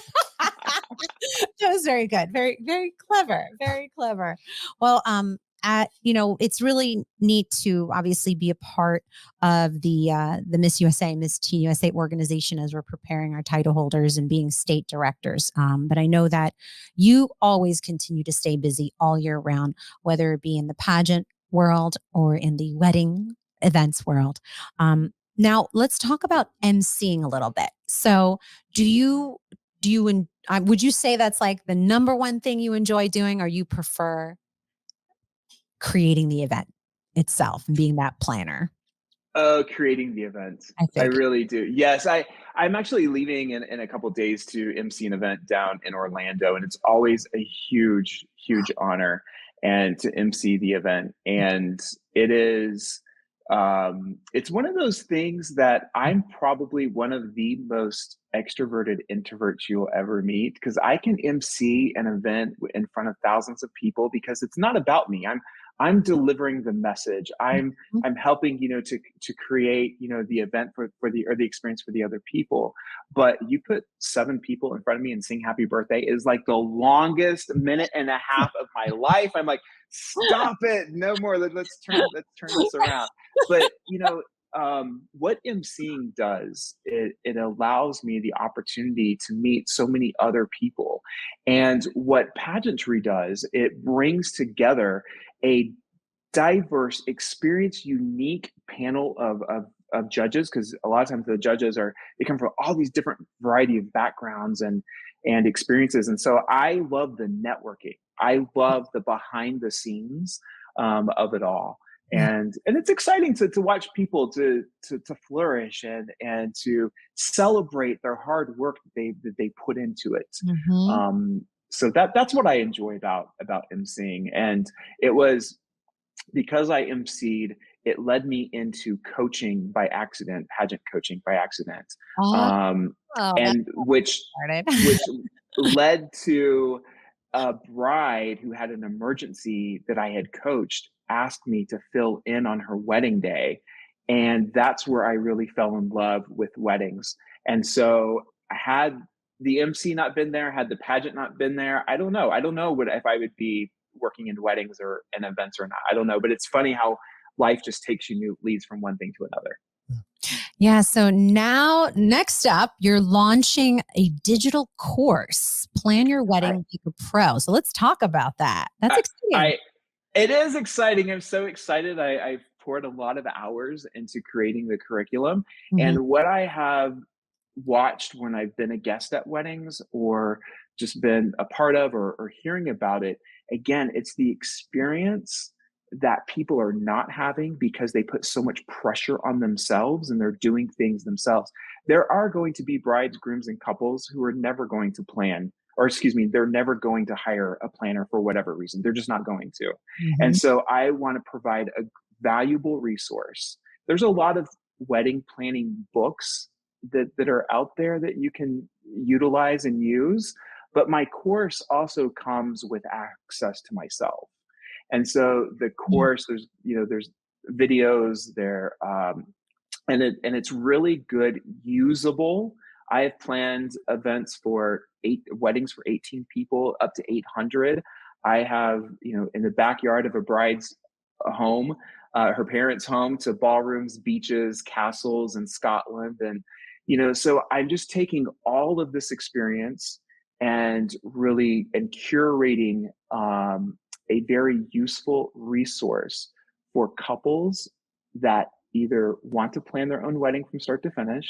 That was very good. Very, very clever. Very clever. Well, it's really neat to obviously be a part of the Miss USA, Miss Teen USA organization as we're preparing our title holders and being state directors. But I know that you always continue to stay busy all year round, whether it be in the pageant world or in the wedding events world. Now let's talk about emceeing a little bit. So would you say that's like the number one thing you enjoy doing, or you prefer creating the event itself and being that planner? Creating the event. I really do. Yes, I'm actually leaving in a couple of days to MC an event down in Orlando, and it's always a huge, huge honor and to MC the event. And it is, it's one of those things that I'm probably one of the most extroverted introverts you'll ever meet, because I can MC an event in front of thousands of people because it's not about me. I'm delivering the message. I'm helping, to create, the event for the experience for the other people. But you put 7 people in front of me and sing happy birthday is like the longest minute and a half of my life. I'm like, stop it. No more. Let's turn this around. But, what emceeing does, it allows me the opportunity to meet so many other people. And what pageantry does, it brings together a diverse, experience, unique panel of judges, because a lot of times the judges they come from all these different variety of backgrounds and experiences. And so I love the networking. I love the behind the scenes of it all. And it's exciting to watch people to flourish and to celebrate their hard work that they put into it. So that's what I enjoy about emceeing. And it was because I emceed, it led me into coaching by accident, pageant coaching by accident, and which led to a bride who had an emergency that I had coached asked me to fill in on her wedding day. And that's where I really fell in love with weddings. And so had the MC not been there, had the pageant not been there, I don't know if I would be working in weddings or in events or not. I don't know, but it's funny how life just takes you leads from one thing to another. Yeah. So now next up, you're launching a digital course, Plan Your Wedding Like a Pro. So let's talk about that. That's exciting. It is exciting. I'm so excited. I've poured a lot of hours into creating the curriculum. And what I have watched when I've been a guest at weddings or just been a part of or hearing about it, again, it's the experience that people are not having because they put so much pressure on themselves and they're doing things themselves. There are going to be brides, grooms, and couples who are never going to plan, or they're never going to hire a planner for whatever reason. They're just not going to. And so I want to provide a valuable resource. There's a lot of wedding planning books that are out there that you can utilize and use. But my course also comes with access to myself. And so the course, there's videos there, and it's really good, usable. I have planned events for 8 weddings for 18 people, up to 800. I have, in the backyard of a bride's home, her parents' home, to ballrooms, beaches, castles in Scotland. And, so I'm just taking all of this experience and curating a very useful resource for couples that either want to plan their own wedding from start to finish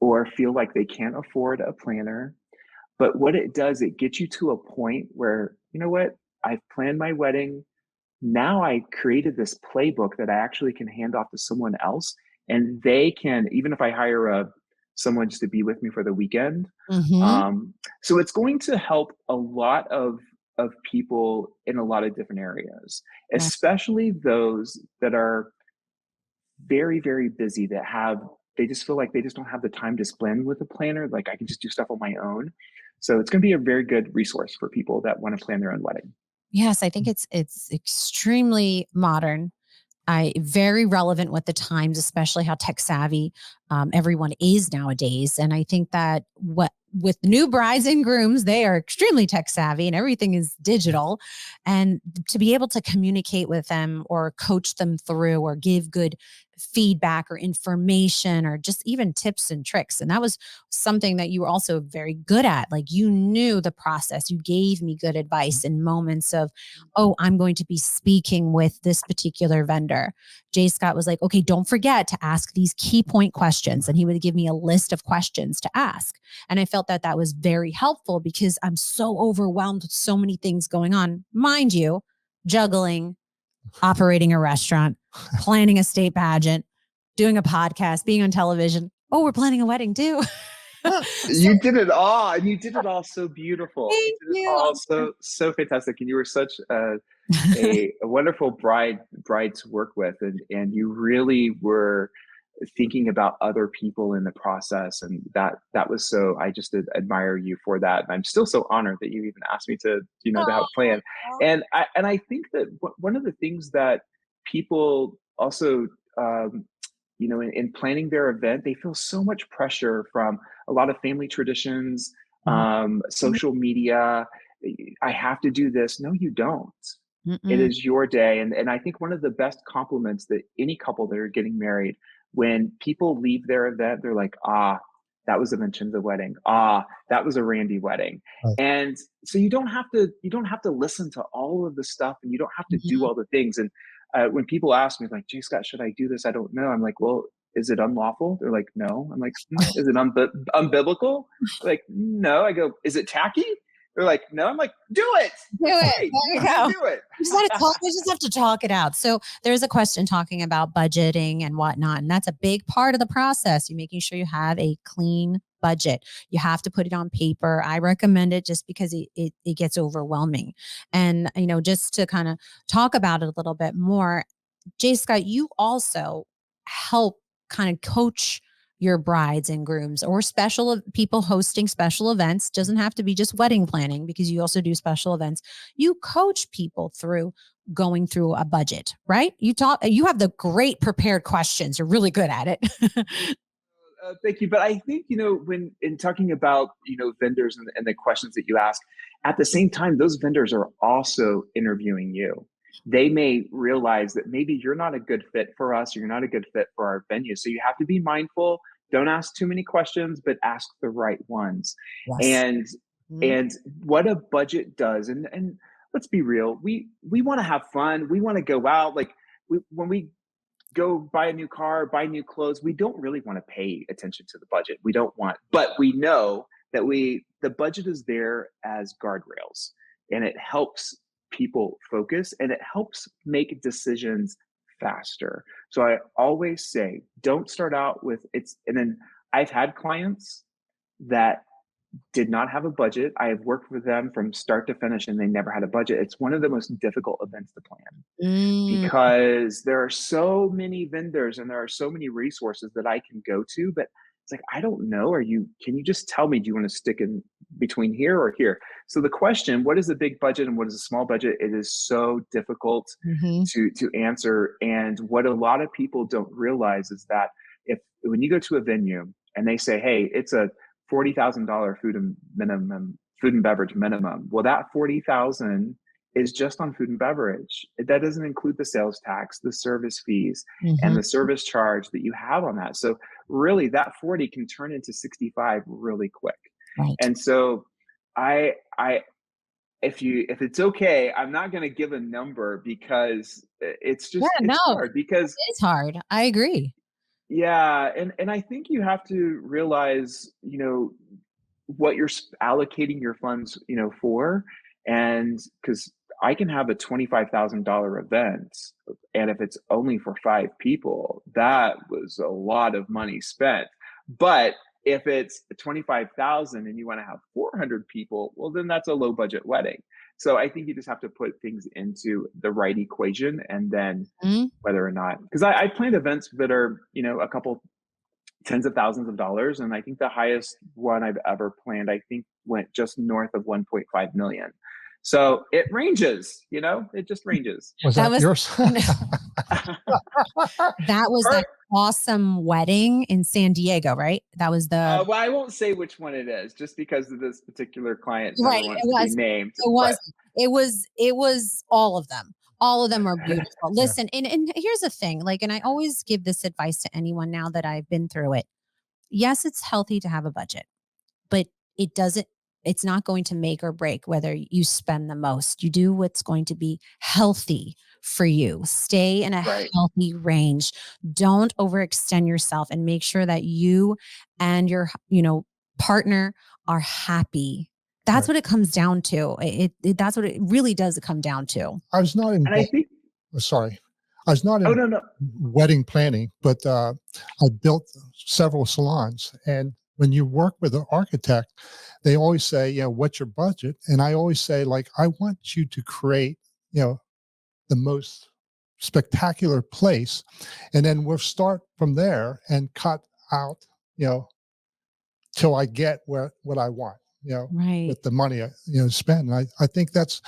or feel like they can't afford a planner. But what it does, it gets you to a point where, I've planned my wedding. now I created this playbook that I actually can hand off to someone else, and they can, even if I hire someone just to be with me for the weekend. So it's going to help a lot of people in a lot of different areas, especially those that are very, very busy, they just feel like they just don't have the time to spend with a planner. Like, I can just do stuff on my own. So it's going to be a very good resource for people that want to plan their own wedding. Yes, I think it's extremely modern. Very relevant with the times, especially how tech savvy everyone is nowadays. And I think that with new brides and grooms, they are extremely tech savvy and everything is digital. And to be able to communicate with them or coach them through or give good feedback or information or just even tips and tricks. And that was something that you were also very good at. Like, you knew the process. You gave me good advice in moments of, oh, I'm going to be speaking with this particular vendor. Jscot was like, okay, don't forget to ask these key point questions. And he would give me a list of questions to ask. And I felt that was very helpful because I'm so overwhelmed with so many things going on. Mind you, juggling, operating a restaurant, planning a state pageant, doing a podcast, being on television. Oh, we're planning a wedding too. You did it all, and you did it all so beautiful. Thank You did it you. all so fantastic, and you were such a wonderful bride to work with, and you really were thinking about other people in the process, and that was so. I just admire you for that, and I'm still so honored that you even asked me to to help plan. And I think that one of the things that people also in planning their event, they feel so much pressure from a lot of family traditions, social media. I have to do this. No, you don't. It is your day. And I think one of the best compliments that any couple that are getting married, when people leave their event, they're like, that was a Vincenza wedding. That was a Randy wedding. Right. And so you don't have to listen to all of the stuff, and you don't have to do all the things. And when people ask me, like, Jscot, should I do this? I don't know. I'm like, well, is it unlawful? They're like, no. I'm like, is it unbiblical? They're like, no. I go, is it tacky? They're like, no. I'm like, do it. Do it. Hey, there you go. Do it. We just have to talk it out. So there's a question talking about budgeting and whatnot. And that's a big part of the process. You're making sure you have a clean budget. You have to put it on paper. I recommend it just because it gets overwhelming. And, just to kind of talk about it a little bit more, Jscot, you also help kind of coach your brides and grooms or special people hosting special events. Doesn't have to be just wedding planning, because you also do special events. You coach people through going through a budget, right? You have the great prepared questions. You're really good at it. Thank you. But I think, when in talking about, vendors and the questions that you ask, at the same time, those vendors are also interviewing you. They may realize that maybe you're not a good fit for us, or you're not a good fit for our venue. So you have to be mindful. Don't ask too many questions, but ask the right ones. Yes. And what a budget does, and let's be real, we want to have fun. We want to go out. Like, when we go buy a new car, buy new clothes, we don't really want to pay attention to the budget. We don't want, but we know that the budget is there as guardrails, and it helps people focus, and it helps make decisions faster. So I always say, don't start out with and then I've had clients that did not have a budget. I have worked with them from start to finish, and they never had a budget. It's one of the most difficult events to plan because there are so many vendors and there are so many resources that I can go to, but it's like, I don't know. Can you just tell me, do you want to stick in between here or here? So the question, what is a big budget and what is a small budget? It is so difficult to answer. And what a lot of people don't realize is that when you go to a venue and they say, hey, it's a $40,000 food and beverage minimum. Well, that $40,000 is just on food and beverage. That doesn't include the sales tax, the service fees, and the service charge that you have on that. So really, that 40 can turn into 65 really quick. Right. And so if it's okay, I'm not going to give a number because it's just hard. Because it's hard. I agree. Yeah. And I think you have to realize, what you're allocating your funds, for. And because I can have a $25,000 event, and if it's only for 5 people, that was a lot of money spent. But if it's 25,000 and you want to have 400 people, well, then that's a low budget wedding. So I think you just have to put things into the right equation, and then whether or not, because I planned events that are, a couple tens of thousands of dollars. And I think the highest one I've ever planned, I think went just north of 1.5 million. So it ranges, it just ranges. Was that yours? That was that awesome wedding in San Diego, right? That was the. Well, I won't say which one it is, just because of this particular client Right, never wants to be named. It was all of them. All of them are beautiful. Listen, and here's the thing, and I always give this advice to anyone now that I've been through it. Yes, it's healthy to have a budget, but it's not going to make or break whether you spend the most. You do what's going to be healthy for you. Stay in a healthy range. Don't overextend yourself, and make sure that you and your, partner are happy. That's what it comes down to. That's what it really does come down to. I was not in. And I think. Sorry, I was not in wedding planning, but I built several salons. And when you work with an architect, they always say, what's your budget? And I always say, I want you to create, the most spectacular place, and then we'll start from there and cut out, till I get what I want. With the money spend. And I think that's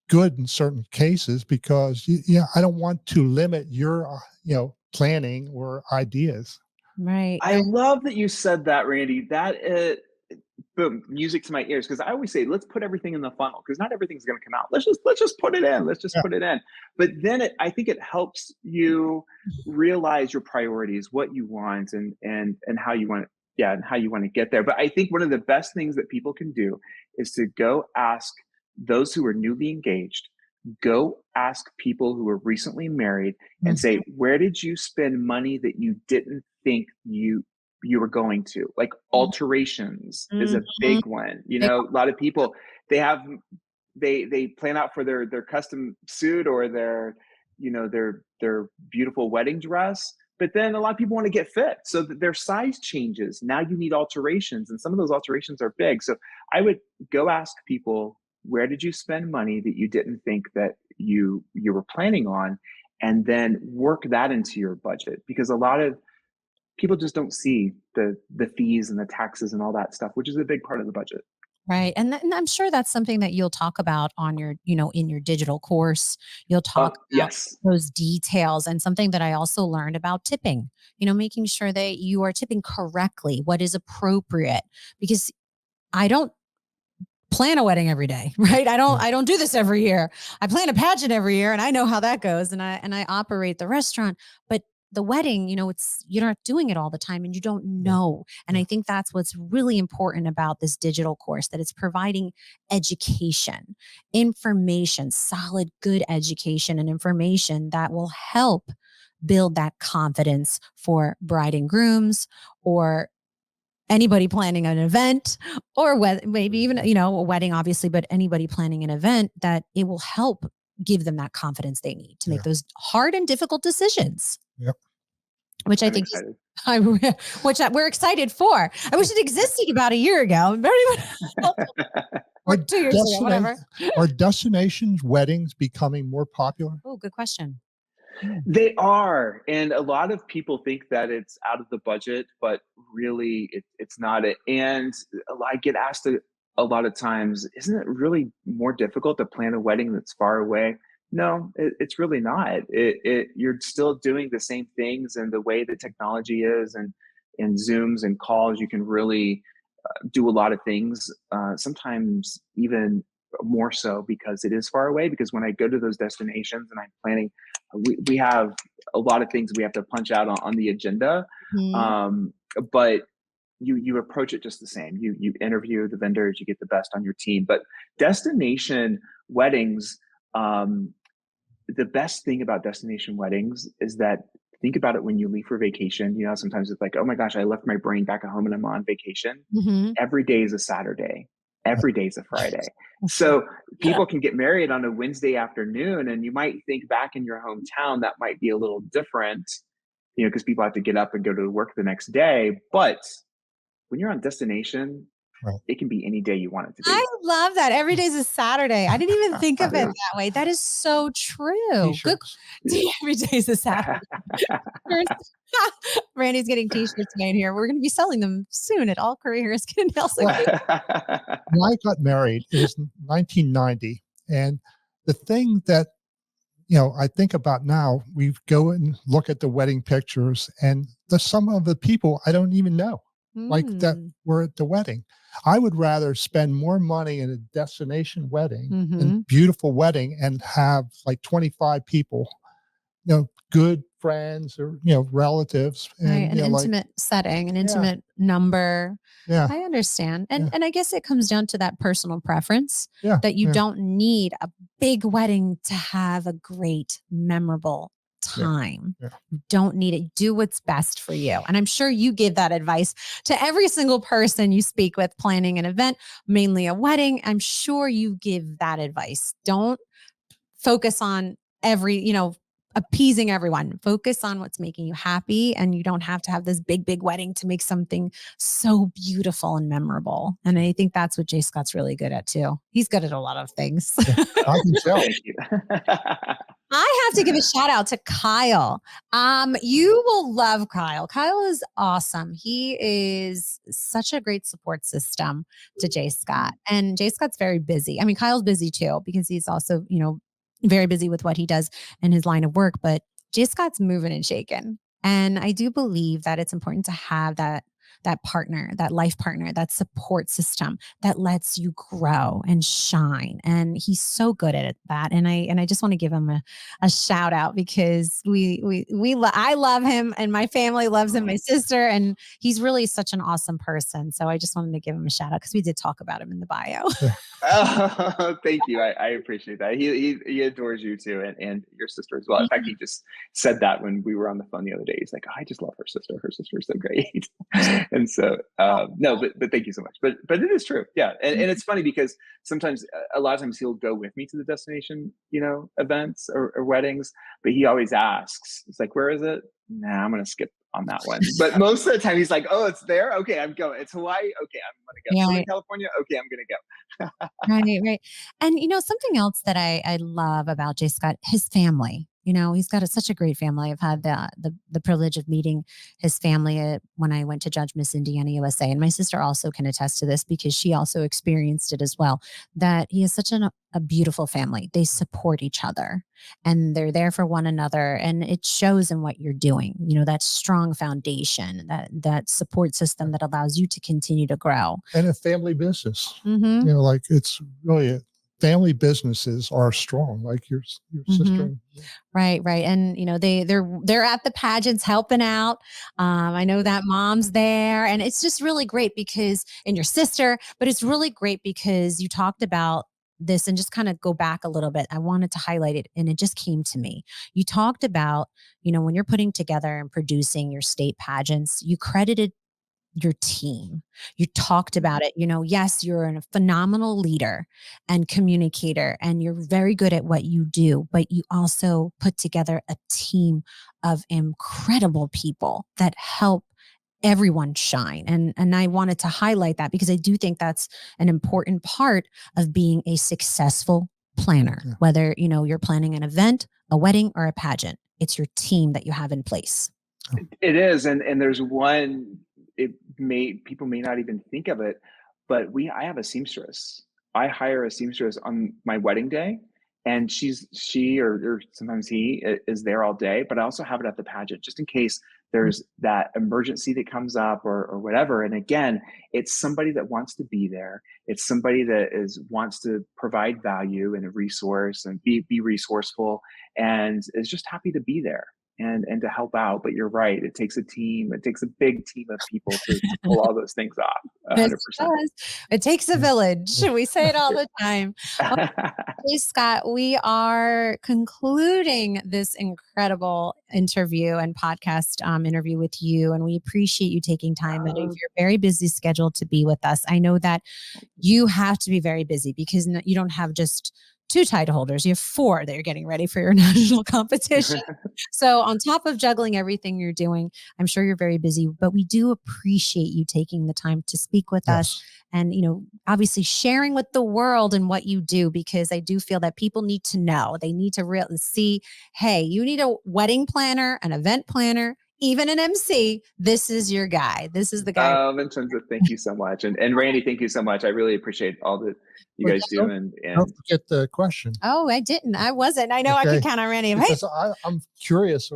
good in certain cases, because I don't want to limit your planning or ideas. Right. I love that you said that, Randy. That boom, music to my ears, because I always say, let's put everything in the funnel, because not everything's going to come out. Let's just put it in. Let's just put it in. But then I think it helps you realize your priorities, what you want, and how you want it. Yeah, and how you want to get there. But I think one of the best things that people can do is to go ask those who are newly engaged, go ask people who are recently married, and say, where did you spend money that you didn't think you were going to? Like alterations is a big one. A lot of people, they plan out for their custom suit or their beautiful wedding dress. But then a lot of people want to get fit, so that their size changes. Now you need alterations, and some of those alterations are big. So I would go ask people, where did you spend money that you didn't think that you were planning on, and then work that into your budget, because a lot of people just don't see the fees and the taxes and all that stuff, which is a big part of the budget. Right. And I'm sure that's something that you'll talk about on your, in your digital course. You'll talk about those details, and something that I also learned about tipping, making sure that you are tipping correctly, what is appropriate, because I don't plan a wedding every day, right? I don't do this every year. I plan a pageant every year, and I know how that goes, and I operate the restaurant, but the wedding, you're not doing it all the time, and you don't know. And I think that's what's really important about this digital course, that it's providing education, information, solid, good education and information that will help build that confidence for bride and grooms, or anybody planning an event, or maybe even, a wedding, obviously, but anybody planning an event, that it will help give them that confidence they need to make those hard and difficult decisions. Yep. Which I think we're excited for. I wish it existed about a year ago. Or 2 years ago, whatever. Are destinations weddings becoming more popular? Oh, good question. They are. And a lot of people think that it's out of the budget, but really it's not. And I get asked a lot of times, isn't it really more difficult to plan a wedding that's far away? No, it's really not. You're still doing the same things, and the way the technology is, and Zooms and calls, you can really do a lot of things, sometimes even more so because it is far away. Because when I go to those destinations and I'm planning, we have a lot of things we have to punch out on the agenda. But you approach it just the same. You interview the vendors, you get the best on your team. But destination weddings, the best thing about destination weddings is that, think about it when you leave for vacation. Sometimes it's like, oh my gosh, I left my brain back at home and I'm on vacation. Every day is a Saturday. every day's a Friday. So people can get married on a Wednesday afternoon, and you might think back in your hometown that might be a little different, because people have to get up and go to work the next day. But when you're on destination, it can be any day you want it to be. I love that. Every day's a Saturday. I didn't even think of it that way. That is so true. Good. Every day's a Saturday. Randy's getting t-shirts made here. We're going to be selling them soon at all careers. When I got married, it was 1990. And the thing that, I think about now, we go and look at the wedding pictures, and some of the people I don't even know, like that were at the wedding. I would rather spend more money in a destination wedding, and beautiful wedding, and have like 25 people, good friends or, relatives. And, an intimate setting, an intimate number. Yeah. I understand. And I guess it comes down to that personal preference that you don't need a big wedding to have a great, memorable time. You don't need it. Do what's best for you. And I'm sure you give that advice to every single person you speak with planning an event, mainly a wedding. I'm sure you give that advice. Don't focus on appeasing everyone. Focus on what's making you happy. And you don't have to have this big, big wedding to make something so beautiful and memorable. And I think that's what Jscot's really good at too. He's good at a lot of things. I can tell. Thank you. I have to give a shout out to Kyle. You will love Kyle. Kyle is awesome. He is such a great support system to Jscot. And Jscot's very busy. I mean, Kyle's busy too, because he's also, very busy with what he does in his line of work, but Jscot's moving and shaking. And I do believe that it's important to have that partner, that life partner, that support system that lets you grow and shine. And he's so good at that. And I just want to give him a shout out, because I love him, and my family loves him, my sister, and he's really such an awesome person. So I just wanted to give him a shout out, because we did talk about him in the bio. Oh, thank you. I appreciate that. He adores you too, and your sister as well. In fact, he just said that when we were on the phone the other day. He's like, I just love her sister. Her sister is so great. And so, no, but thank you so much. But it is true. Yeah. And it's funny, because sometimes, a lot of times he'll go with me to the destination, events or weddings, but he always asks, it's like, where is it? Nah, I'm going to skip on that one. But most of the time he's like, oh, it's there. Okay, I'm going. It's Hawaii. Okay, I'm going to go. Yeah. California. Okay, I'm going to go. Right. And something else that I love about Jscot, his family. He's got such a great family. I've had the privilege of meeting his family when I went to judge Miss Indiana USA. And my sister also can attest to this, because she also experienced it as well, that he is such a beautiful family. They support each other, and they're there for one another. And it shows in what you're doing, that strong foundation, that support system that allows you to continue to grow. And a family business, like it's really family businesses are strong, like your sister. Right. And, they're at the pageants helping out. I know that mom's there, and it's just really great and your sister, but it's really great because you talked about this, and just kind of go back a little bit. I wanted to highlight it, and it just came to me. You talked about, when you're putting together and producing your state pageants, you credited your team. You talked about it. Yes, you're a phenomenal leader and communicator, and you're very good at what you do, but you also put together a team of incredible people that help everyone shine. And I wanted to highlight that, because I do think that's an important part of being a successful planner, whether, you're planning an event, a wedding, or a pageant. It's your team that you have in place. It is. And there's one, people may not even think of it, but I have a seamstress. I hire a seamstress on my wedding day, and she or sometimes he is there all day, but I also have it at the pageant, just in case there's that emergency that comes up or whatever. And again, it's somebody that wants to be there. It's somebody that wants to provide value and a resource and be resourceful, and is just happy to be there. and to help out. But you're right. It takes a team. It takes a big team of people to pull all those things off. 100%. It takes a village. We say it all the time. Well, hey, Scott, we are concluding this incredible interview and podcast interview with you. And we appreciate you taking time out of your very busy schedule to be with us. I know that you have to be very busy because you don't have just 2 title holders. You have 4 that you're getting ready for your national competition. So on top of juggling everything you're doing, I'm sure you're very busy, but we do appreciate you taking the time to speak with us and, obviously sharing with the world and what you do, because I do feel that people need to know. They need to really see, hey, you need a wedding planner, an event planner, even an MC. This is your guy. This is the guy. Vincenza, thank you so much. And Randy, thank you so much. I really appreciate all that you guys do. And don't forget the question. Oh, I didn't. I wasn't. I know I can count on Randy. Because I'm curious.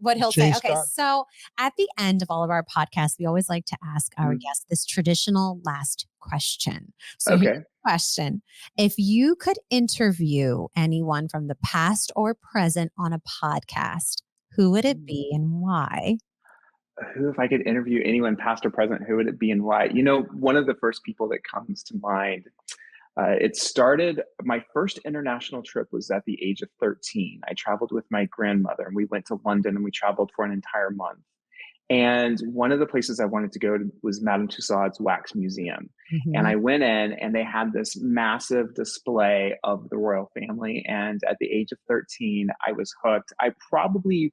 What he'll say. Okay. So at the end of all of our podcasts, we always like to ask our guests this traditional last question. So here's the question. If you could interview anyone from the past or present on a podcast, who would it be and why? If I could interview anyone past or present, who would it be and why? One of the first people that comes to mind, my first international trip was at the age of 13. I traveled with my grandmother and we went to London and we traveled for an entire month. And one of the places I wanted to go to was Madame Tussauds Wax Museum. And I went in and they had this massive display of the royal family. And at the age of 13, I was hooked. I probably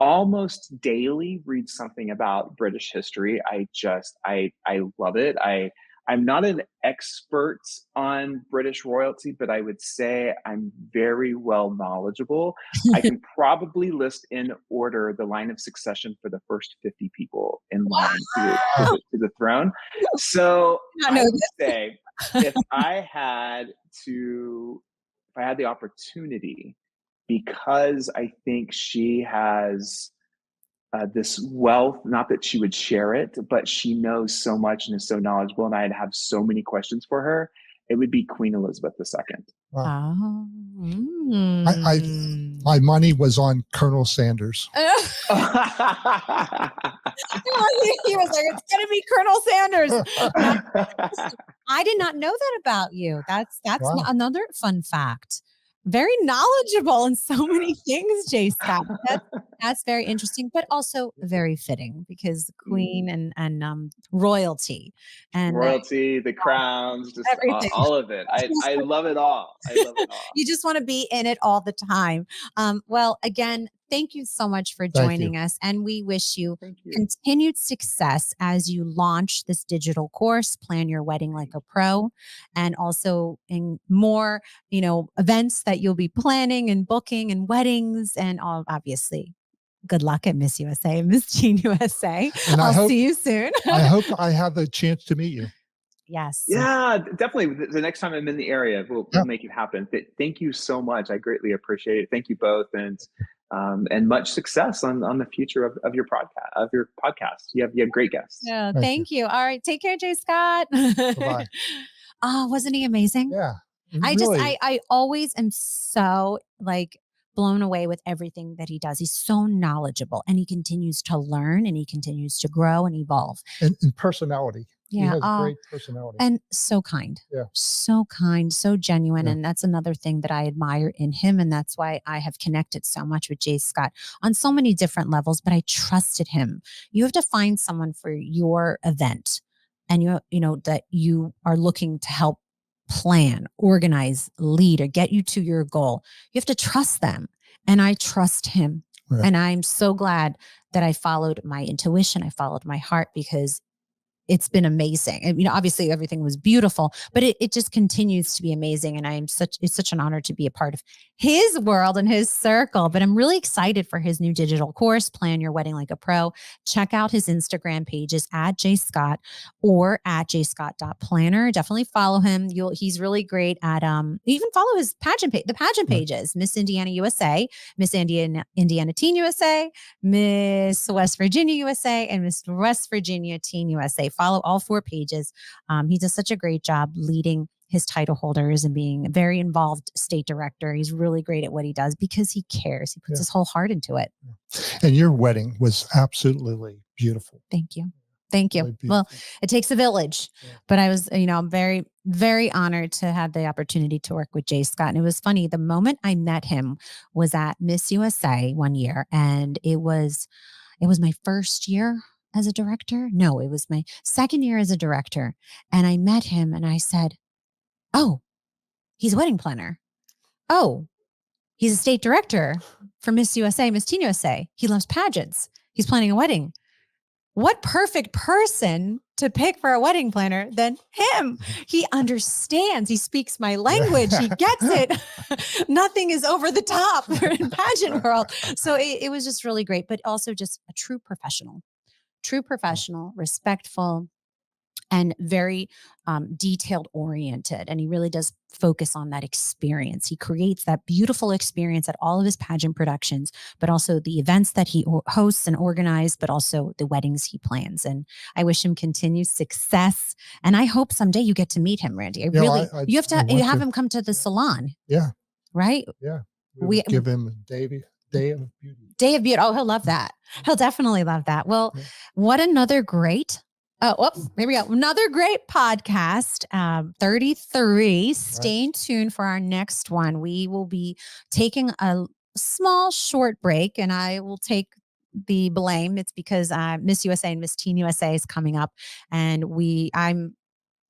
almost daily read something about British history. I love it. I'm not an expert on British royalty, but I would say I'm very well knowledgeable. I can probably list in order the line of succession for the first 50 people in line to the throne. So I would say if I had the opportunity, because I think she has this wealth, not that she would share it, but she knows so much and is so knowledgeable, and I'd have so many questions for her. It would be Queen Elizabeth II. Wow. My money was on Colonel Sanders. He was like, it's going to be Colonel Sanders. I did not know that about you. That's another fun fact. Very knowledgeable in so many things, Jscot. That's very interesting, but also very fitting because the Queen and royalty and the crowns, just everything. All of it. I love it all. You just want to be in it all the time. Well, again, thank you so much for joining us. And we wish you continued success as you launch this digital course, Plan Your Wedding Like a Pro, and also in more, events that you'll be planning and booking and weddings and all, obviously. Good luck at Miss USA and Miss Teen USA. And I'll see you soon. I hope I have the chance to meet you. Yes. Yeah, definitely. The next time I'm in the area, we'll make it happen. Thank you so much. I greatly appreciate it. Thank you both. And much success on the future of your podcast. You have great guests. Yeah, thank you. All right, take care, Jscot. Bye. Oh, wasn't he amazing? Yeah. I always am so blown away with everything that he does. He's so knowledgeable and he continues to learn and he continues to grow and evolve. And personality. Yeah. He has great personality. And so kind. Yeah. So kind, so genuine. Yeah. And that's another thing that I admire in him. And that's why I have connected so much with Jscot on so many different levels, but I trusted him. You have to find someone for your event and that you are looking to help plan, organize, lead, or get you to your goal. You have to trust them. And I trust him. Right. And I'm so glad that I followed my intuition. I followed my heart because it's been amazing. And, obviously everything was beautiful, but it just continues to be amazing. And it's such an honor to be a part of his world and his circle, but I'm really excited for his new digital course, Plan Your Wedding Like a Pro. Check out his Instagram pages at Jscot or at jscot.planner. Definitely follow him. He's really great at, even follow his the pageant pages, Miss Indiana USA, Miss Indiana Teen USA, Miss West Virginia USA, and Miss West Virginia Teen USA. Follow all 4 pages. He does such a great job leading his title holders and being a very involved state director. He's really great at what he does because he cares. He puts his whole heart into it. And your wedding was absolutely beautiful. Thank you. Thank you. Well, it takes a village, but I was, I'm very, very honored to have the opportunity to work with Jscot. And it was funny. The moment I met him was at Miss USA one year, and it was my first year as a director. No, it was my second year as a director. And I met him and I said, "Oh, he's a wedding planner. Oh, he's a state director for Miss USA, Miss Teen USA. He loves pageants. He's planning a wedding. What perfect person to pick for a wedding planner than him? He understands. He speaks my language. He gets it. Nothing is over the top in pageant world." So it was just really great, but also just a true professional, respectful, and very detailed oriented. And he really does focus on that experience. He creates that beautiful experience at all of his pageant productions, but also the events that he hosts and organizes, but also the weddings he plans. And I wish him continued success. And I hope someday you get to meet him, Randy. You have to have him come to the salon. Yeah. Right? Yeah. We give him a day of beauty. Day of beauty. Oh, he'll love that. He'll definitely love that. Well, what another great here we go. Another great podcast, 33. Stay tuned for our next one. We will be taking a small short break, and I will take the blame. It's because Miss USA and Miss Teen USA is coming up, and I'm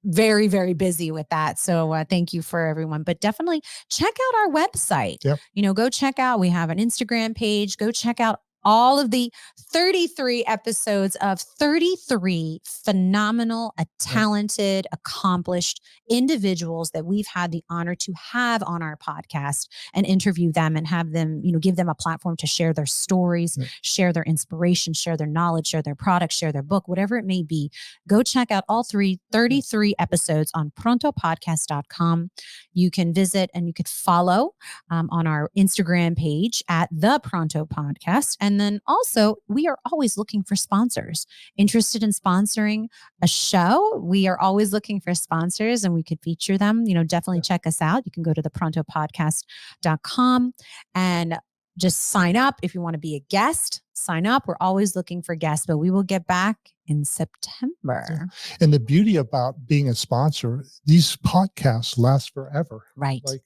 very, very busy with that. So thank you for everyone, but definitely check out our website. Yep. Go check out, we have an Instagram page. Go check out all of the 33 episodes of 33 phenomenal, talented, accomplished individuals that we've had the honor to have on our podcast and interview them and have them, give them a platform to share their stories, share their inspiration, share their knowledge, share their products, share their book, whatever it may be. Go check out all 33 episodes on ProntoPodcast.com. You can visit and you could follow on our Instagram page at the Pronto Podcast. And then also, we are always looking for sponsors. Interested in sponsoring a show? We are always looking for sponsors and we could feature them. Definitely check us out. You can go to the ProntoPodcast.com and just sign up. If you want to be a guest, sign up. We're always looking for guests, but we will get back in September. Yeah. And the beauty about being a sponsor, these podcasts last forever. Right. Like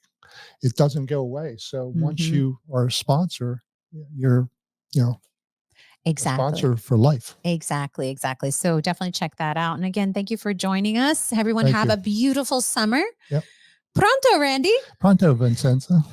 it doesn't go away. So once you are a sponsor, you're exactly. a sponsor for life. Exactly. So definitely check that out. And again, thank you for joining us. Everyone have a beautiful summer. Yep. Pronto, Randy. Pronto, Vincenza.